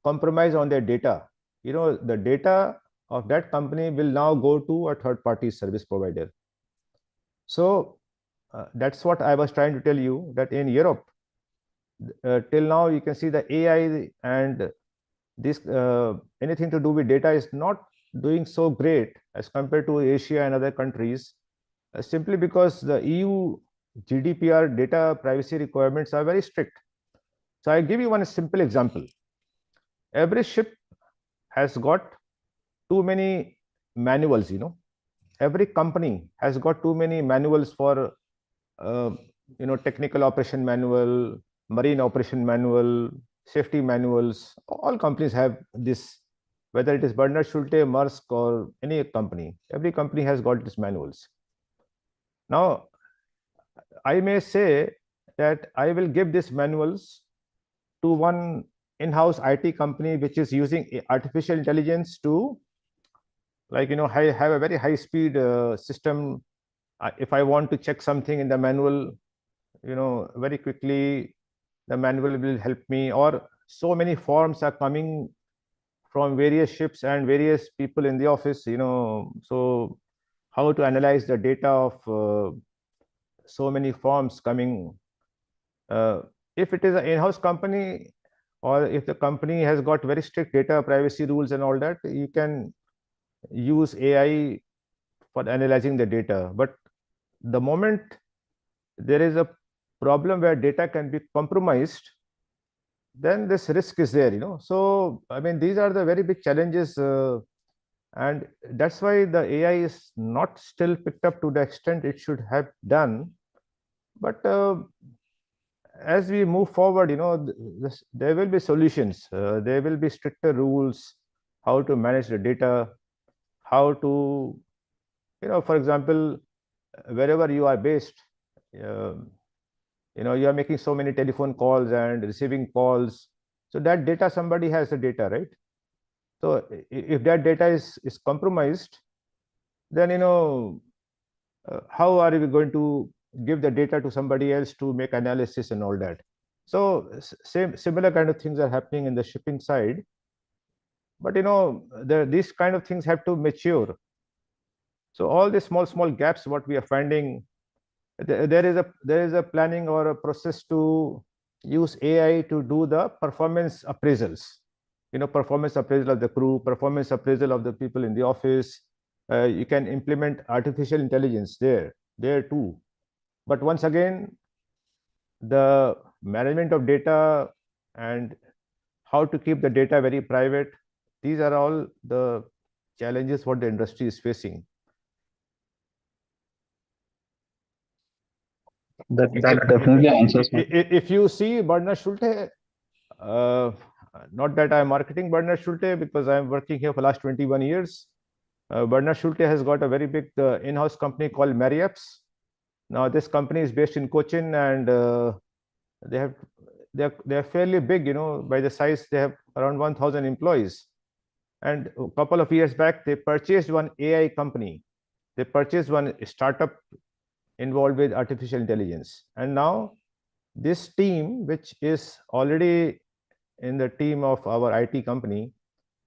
compromise on their data. The data of that company will now go to a third party service provider. So that's what I was trying to tell you, that in Europe, till now you can see the AI and this anything to do with data is not doing so great as compared to Asia and other countries, simply because the EU GDPR data privacy requirements are very strict. So I give you one simple example. Every ship has got too many manuals. Every company has got too many manuals for technical operation manual, marine operation manual, safety manuals. All companies have this, whether it is Bernard Schulte, Maersk, or any company. Every company has got these manuals. Now, I may say that I will give these manuals to one in-house IT company which is using artificial intelligence to, have a very high-speed system. If I want to check something in the manual, very quickly, the manual will help me. Or so many forms are coming from various ships and various people in the office. So how to analyze the data of so many forms coming. If it is an in-house company, or if the company has got very strict data privacy rules and all that, you can use AI for analyzing the data. But the moment there is a problem where data can be compromised, then this risk is there. So I mean, these are the very big challenges, and that's why the AI is not still picked up to the extent it should have done. But as we move forward, there will be solutions. There will be stricter rules, how to manage the data, how to, for example, wherever you are based, you are making so many telephone calls and receiving calls. So that data, somebody has the data, right? So if that data is compromised, then, how are we going to give the data to somebody else to make analysis and all that? So similar kind of things are happening in the shipping side. But these kind of things have to mature. So all the small gaps what we are finding, there is a planning or a process to use AI to do the performance appraisals. Performance appraisal of the crew, performance appraisal of the people in the office. You can implement artificial intelligence there too. But once again, the management of data and how to keep the data very private, these are all the challenges what the industry is facing. That definitely answers my. If you see Bernard Schulte, not that I'm marketing Bernard Schulte, because I'm working here for last 21 years. Bernard Schulte has got a very big in-house company called Marriott's. Now this company is based in Cochin, and they're fairly big. By the size, they have around 1,000 employees. And a couple of years back, they purchased one AI company. They purchased one startup involved with artificial intelligence. And now this team, which is already in the team of our IT company,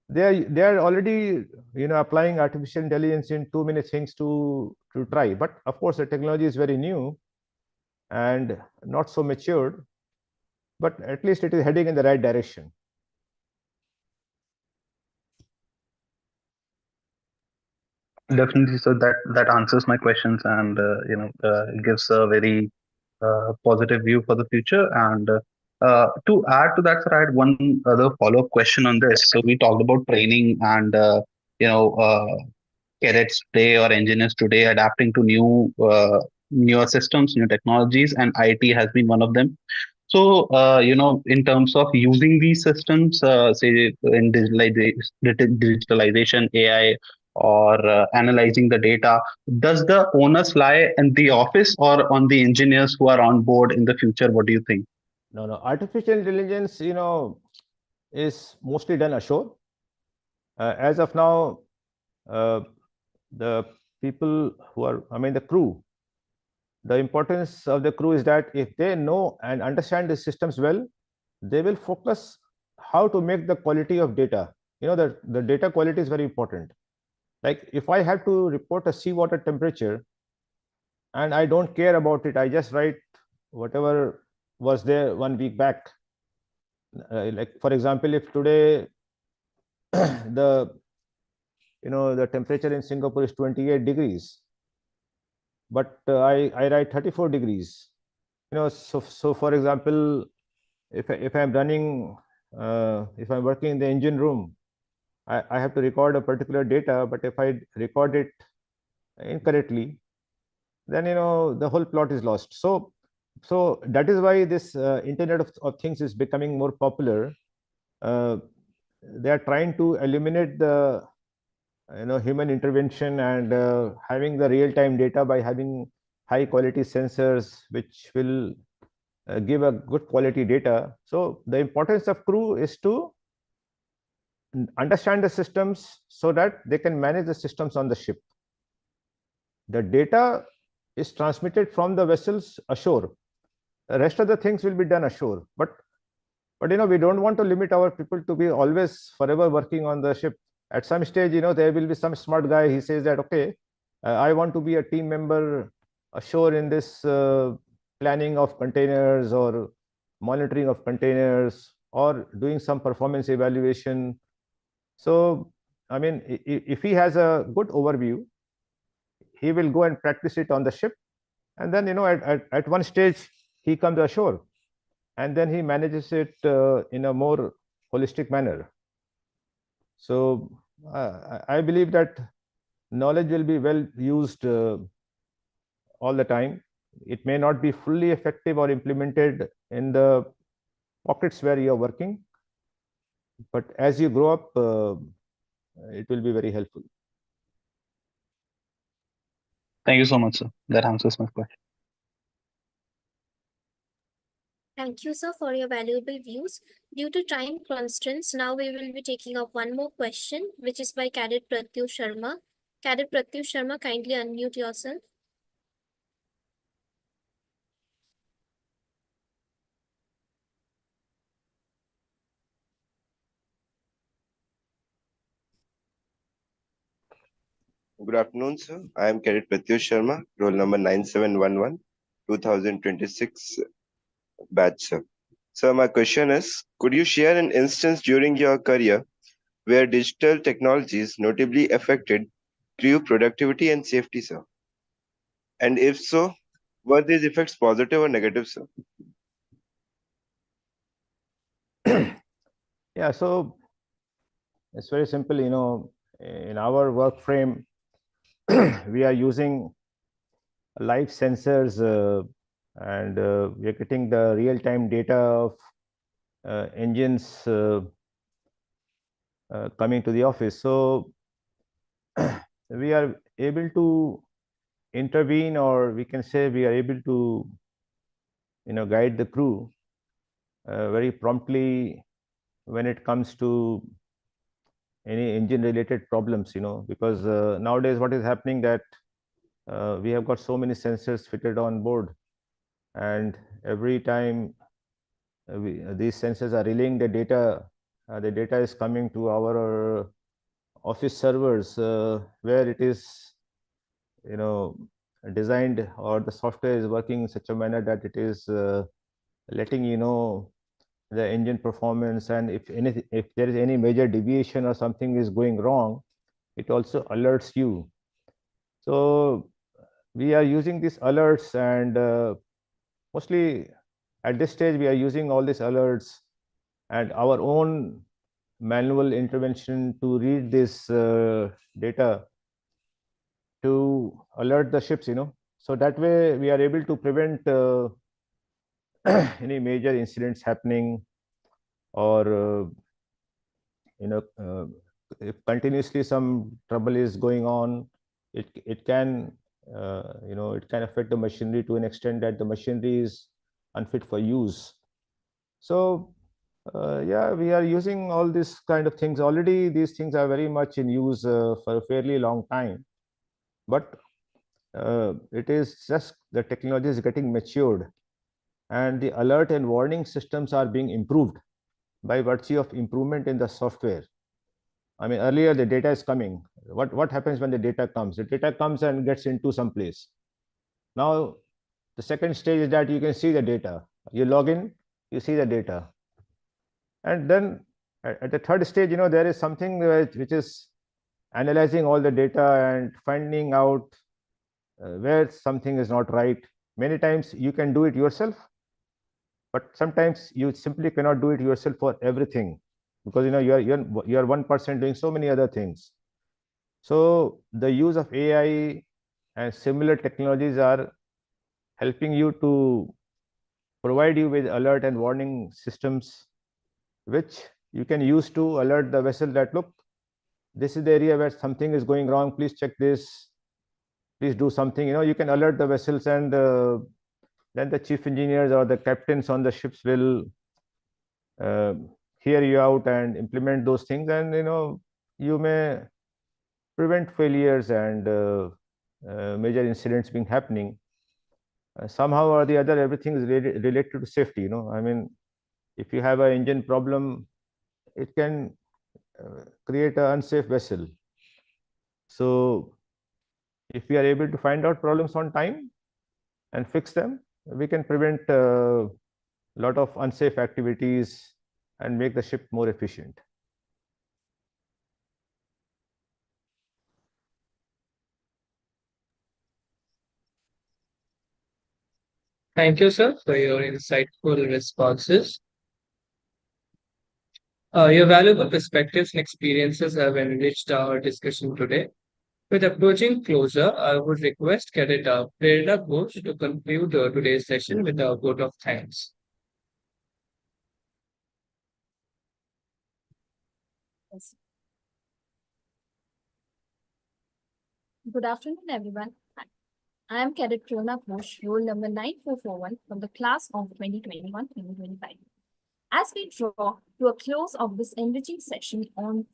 they are already applying artificial intelligence in too many things to try. But of course, the technology is very new and not so matured, but at least it is heading in the right direction. Definitely, so that answers my questions, and gives a very positive view for the future. And to add to that, sir, I had one other follow-up question on this. So we talked about training and you know cadets today or engineers today adapting to newer systems, new technologies, and IT has been one of them. So, in terms of using these systems, say in digitalization, AI, or analyzing the data, does the onus lie in the office or on the engineers who are on board in the future? What do you think? No, artificial intelligence, is mostly done ashore. As of now, the people who are, the crew, the importance of the crew is that if they know and understand the systems well, they will focus how to make the quality of data. The data quality is very important. Like if I have to report a seawater temperature and I don't care about it, I just write whatever was there 1 week back. Like for example, if today the the temperature in Singapore is 28 degrees, but I write 34 degrees. So for example, if I'm running, if I'm working in the engine room, I have to record a particular data, but if I record it incorrectly, then the whole plot is lost. So that is why this Internet of Things is becoming more popular. They are trying to eliminate the human intervention and having the real-time data by having high quality sensors which will give a good quality data. So the importance of crew is to understand the systems so that they can manage the systems on the ship. The data is transmitted from the vessels ashore. The rest of the things will be done ashore. But we don't want to limit our people to be always forever working on the ship. At some stage, there will be some smart guy. He says that, okay, I want to be a team member ashore in this planning of containers or monitoring of containers or doing some performance evaluation. So, if he has a good overview, he will go and practice it on the ship. And then, at one stage, he comes ashore and then he manages it in a more holistic manner. So I believe that knowledge will be well used all the time. It may not be fully effective or implemented in the pockets where you are working, but as you grow up, it will be very helpful. Thank you so much, sir. That answers my question. Thank you, sir, for your valuable views. Due to time constraints, now we will be taking up one more question, which is by Cadet Pratyush Sharma. Cadet Pratyush Sharma, kindly unmute yourself. Good afternoon, sir. I am Cadet Pratyush Sharma, roll number 9711, 2026 batch, sir. So my question is, could you share an instance during your career where digital technologies notably affected crew productivity and safety, sir? And if so, were these effects positive or negative, sir? Yeah, so it's very simple. In our work frame, we are using live sensors and we are getting the real-time data of engines coming to the office. So we are able to intervene, or we can say we are able to guide the crew very promptly when it comes to any engine related problems, because nowadays what is happening that we have got so many sensors fitted on board, and every time these sensors are relaying the data is coming to our office servers, where it is designed, or the software is working in such a manner that it is letting the engine performance, and if there is any major deviation or something is going wrong, it also alerts you. So we are using these alerts, and mostly at this stage we are using all these alerts and our own manual intervention to read this data to alert the ships, so that way we are able to prevent any major incidents happening, or if continuously some trouble is going on, it can it can affect the machinery to an extent that the machinery is unfit for use. So yeah, we are using all these kind of things already. These things are very much in use for a fairly long time, but it is just the technology is getting matured, and the alert and warning systems are being improved by virtue of improvement in the software. I mean, earlier the data is coming. What happens when the data comes? The data comes and gets into some place. Now, the second stage is that you can see the data. You log in, you see the data. And then at the third stage, there is something which is analyzing all the data and finding out where something is not right. Many times you can do it yourself, but sometimes you simply cannot do it yourself for everything, because you're one person doing so many other things. So the use of AI and similar technologies are helping you to provide you with alert and warning systems, which you can use to alert the vessel that, look, this is the area where something is going wrong, please check this, please do something. You can alert the vessels, and then the chief engineers or the captains on the ships will hear you out and implement those things, and you may prevent failures and major incidents being happening. Somehow or the other, everything is related to safety. I mean, if you have an engine problem, it can create an unsafe vessel. So if we are able to find out problems on time and fix them, we can prevent a lot of unsafe activities and make the ship more efficient. Thank you, sir, for your insightful responses. Your valuable perspectives and experiences have enriched our discussion today. With approaching closure, I would request Cadet Prerna Ghosh to conclude today's session with a vote of thanks. Yes. Good afternoon, everyone. I am Cadet Prerna Ghosh, roll number 9441 from the class of 2021-2025. As we draw to a close of this enriching session on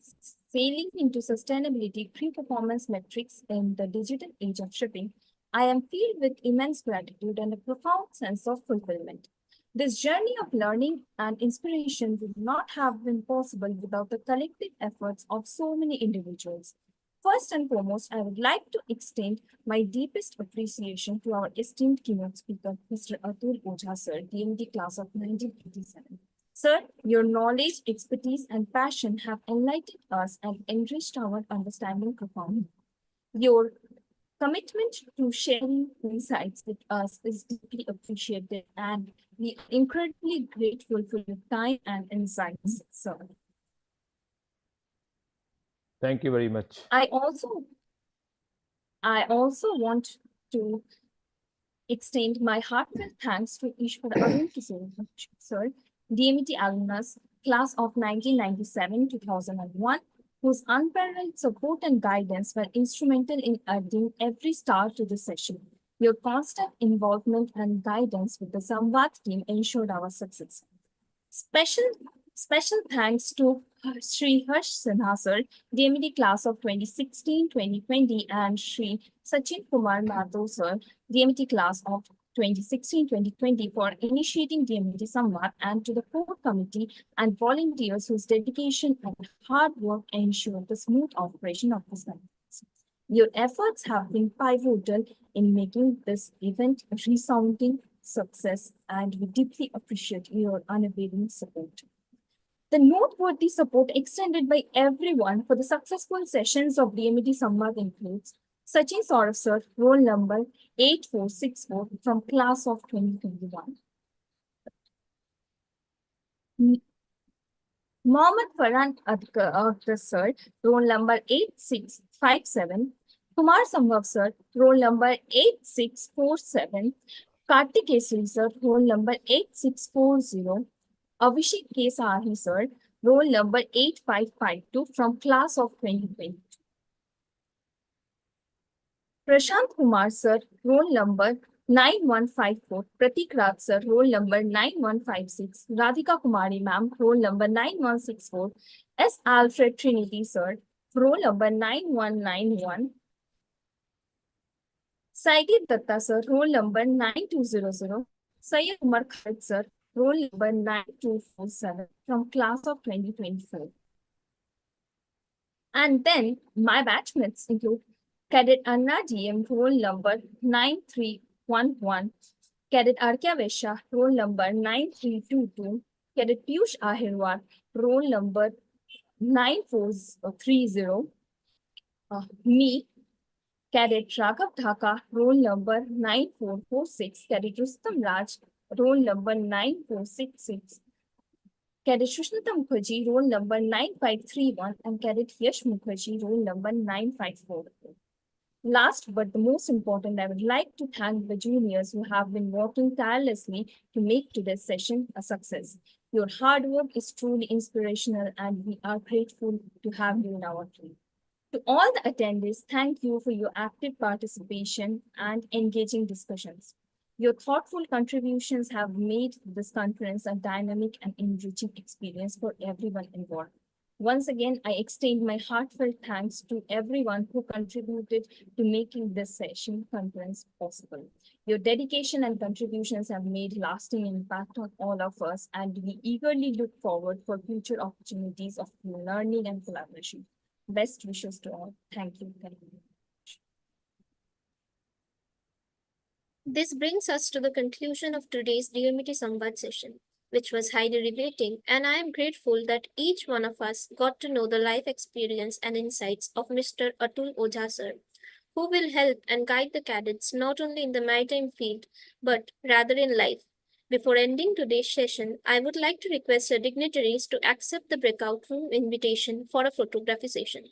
sailing into sustainability pre-performance metrics in the digital age of shipping, I am filled with immense gratitude and a profound sense of fulfillment. This journey of learning and inspiration would not have been possible without the collective efforts of so many individuals. First and foremost, I would like to extend my deepest appreciation to our esteemed keynote speaker, Mr. Atul Ojha, sir, DMD class of 1987. Sir, your knowledge, expertise, and passion have enlightened us and enriched our understanding profoundly. Your commitment to sharing insights with us is deeply appreciated, and we are incredibly grateful for your time and insights, sir. Thank you very much. I also want to extend my heartfelt thanks to Ishwar Arun Kisore, sir, DMT alumnus, class of 1997-2001, whose unparalleled support and guidance were instrumental in adding every star to the session. Your constant involvement and guidance with the Samvad team ensured our success. Special Special thanks to Sri Harsh Sinha sir, DMD class of 2016-2020, and Sri Sachin Kumar Mathur sir, DMT class of 2016-2020 for initiating DMT Samvad, and to the core committee and volunteers whose dedication and hard work ensured the smooth operation of this conference. Your efforts have been pivotal in making this event a resounding success, and we deeply appreciate your unwavering support. The noteworthy support extended by everyone for the successful sessions of DMT Samvad includes Sachin Saurav sir, roll number 8464 from class of 2021. Mohammed Farhan Akhtar sir, roll number 8657. Kumar Sambhav sir, roll number 8647. Kartik Kesari sir, roll number 8640. Abhishek K. Sahi sir, roll number 8552 from class of 2020. Prashant Kumar sir, roll number 9154. Pratik Raj sir, roll number 9156. Radhika Kumari ma'am, roll number 9164. S. Alfred Trinity sir, roll number 9191. Saigit Datta sir, roll number 9200. Sayyid Umar Khalid sir, roll number 9247 from class of 2024. And then my batchmates include Cadet Anna DM, roll number 9311, Cadet Arkya Vesha, roll number 9322, Cadet Piyush Ahirwar, roll number 9430, me, Cadet Raghav Dhaka, roll number 9446, Cadet Rustam Raj, roll number 9466, Cadet Shushmita Mukherjee, roll number 9531, and Cadet Yash Mukherjee, roll number 954. Last but the most important, I would like to thank the juniors who have been working tirelessly to make today's session a success. Your hard work is truly inspirational, and we are grateful to have you in our team. To all the attendees, thank you for your active participation and engaging discussions. Your thoughtful contributions have made this conference a dynamic and enriching experience for everyone involved. Once again, I extend my heartfelt thanks to everyone who contributed to making this session conference possible. Your dedication and contributions have made lasting impact on all of us, and we eagerly look forward for future opportunities of learning and collaboration. Best wishes to all. Thank you. Thank you. This brings us to the conclusion of today's DMT Samvad session, which was highly riveting, and I am grateful that each one of us got to know the life experience and insights of Mr. Atul Ojha sir, who will help and guide the cadets not only in the maritime field, but rather in life. Before ending today's session, I would like to request the dignitaries to accept the breakout room invitation for a photography session.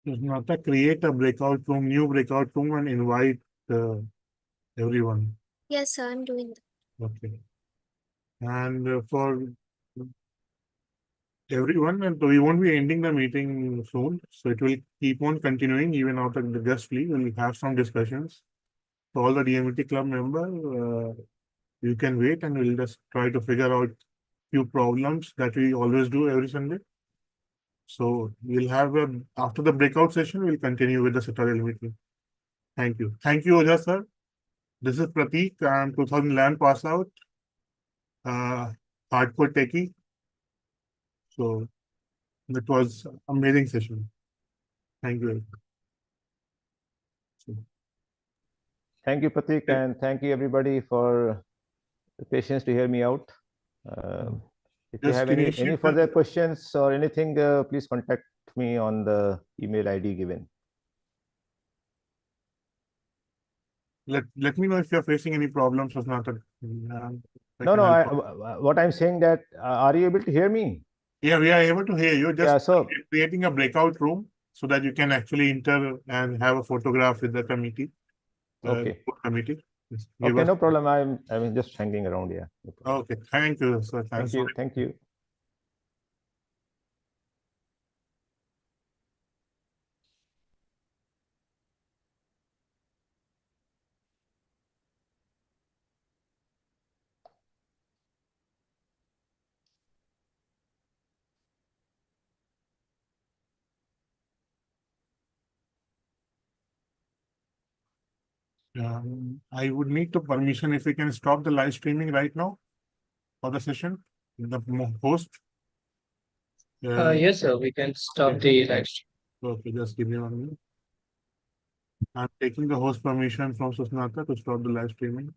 Nata, create a breakout room, new breakout room, and invite everyone. Yes, sir, I'm doing that. Okay. And for everyone, and we won't be ending the meeting soon, so it will keep on continuing even after the guest leave. We'll have some discussions. So all the DMT club member, you can wait, and we'll just try to figure out few problems that we always do every Sunday. So we'll have after the breakout session, we'll continue with the tutorial meeting. Thank you. Thank you, Ojha sir. This is Prateek. I'm 2011 pass out. Hardcore techie. So It was amazing session. Thank you. Thank you, Pratik, and thank you everybody for the patience to hear me out. If you Just have any initiate further the- questions or anything, please contact me on the email ID given. Let me know if you're facing any problems, Susnata. What I'm saying that, are you able to hear me? Yeah, we are able to hear you. Just Yeah, so creating a breakout room so that you can actually enter and have a photograph with the committee. Okay. Committee. Just give Okay, us- no problem. I'm just hanging around. Yeah. No problem. Okay, thank you, sir. Thank you. Thank you. I would need to permission if we can stop the live streaming right now for the session. The host. Yes, sir. We can stop the live stream. Okay, just give me 1 minute. I'm taking the host permission from Susnata to stop the live streaming.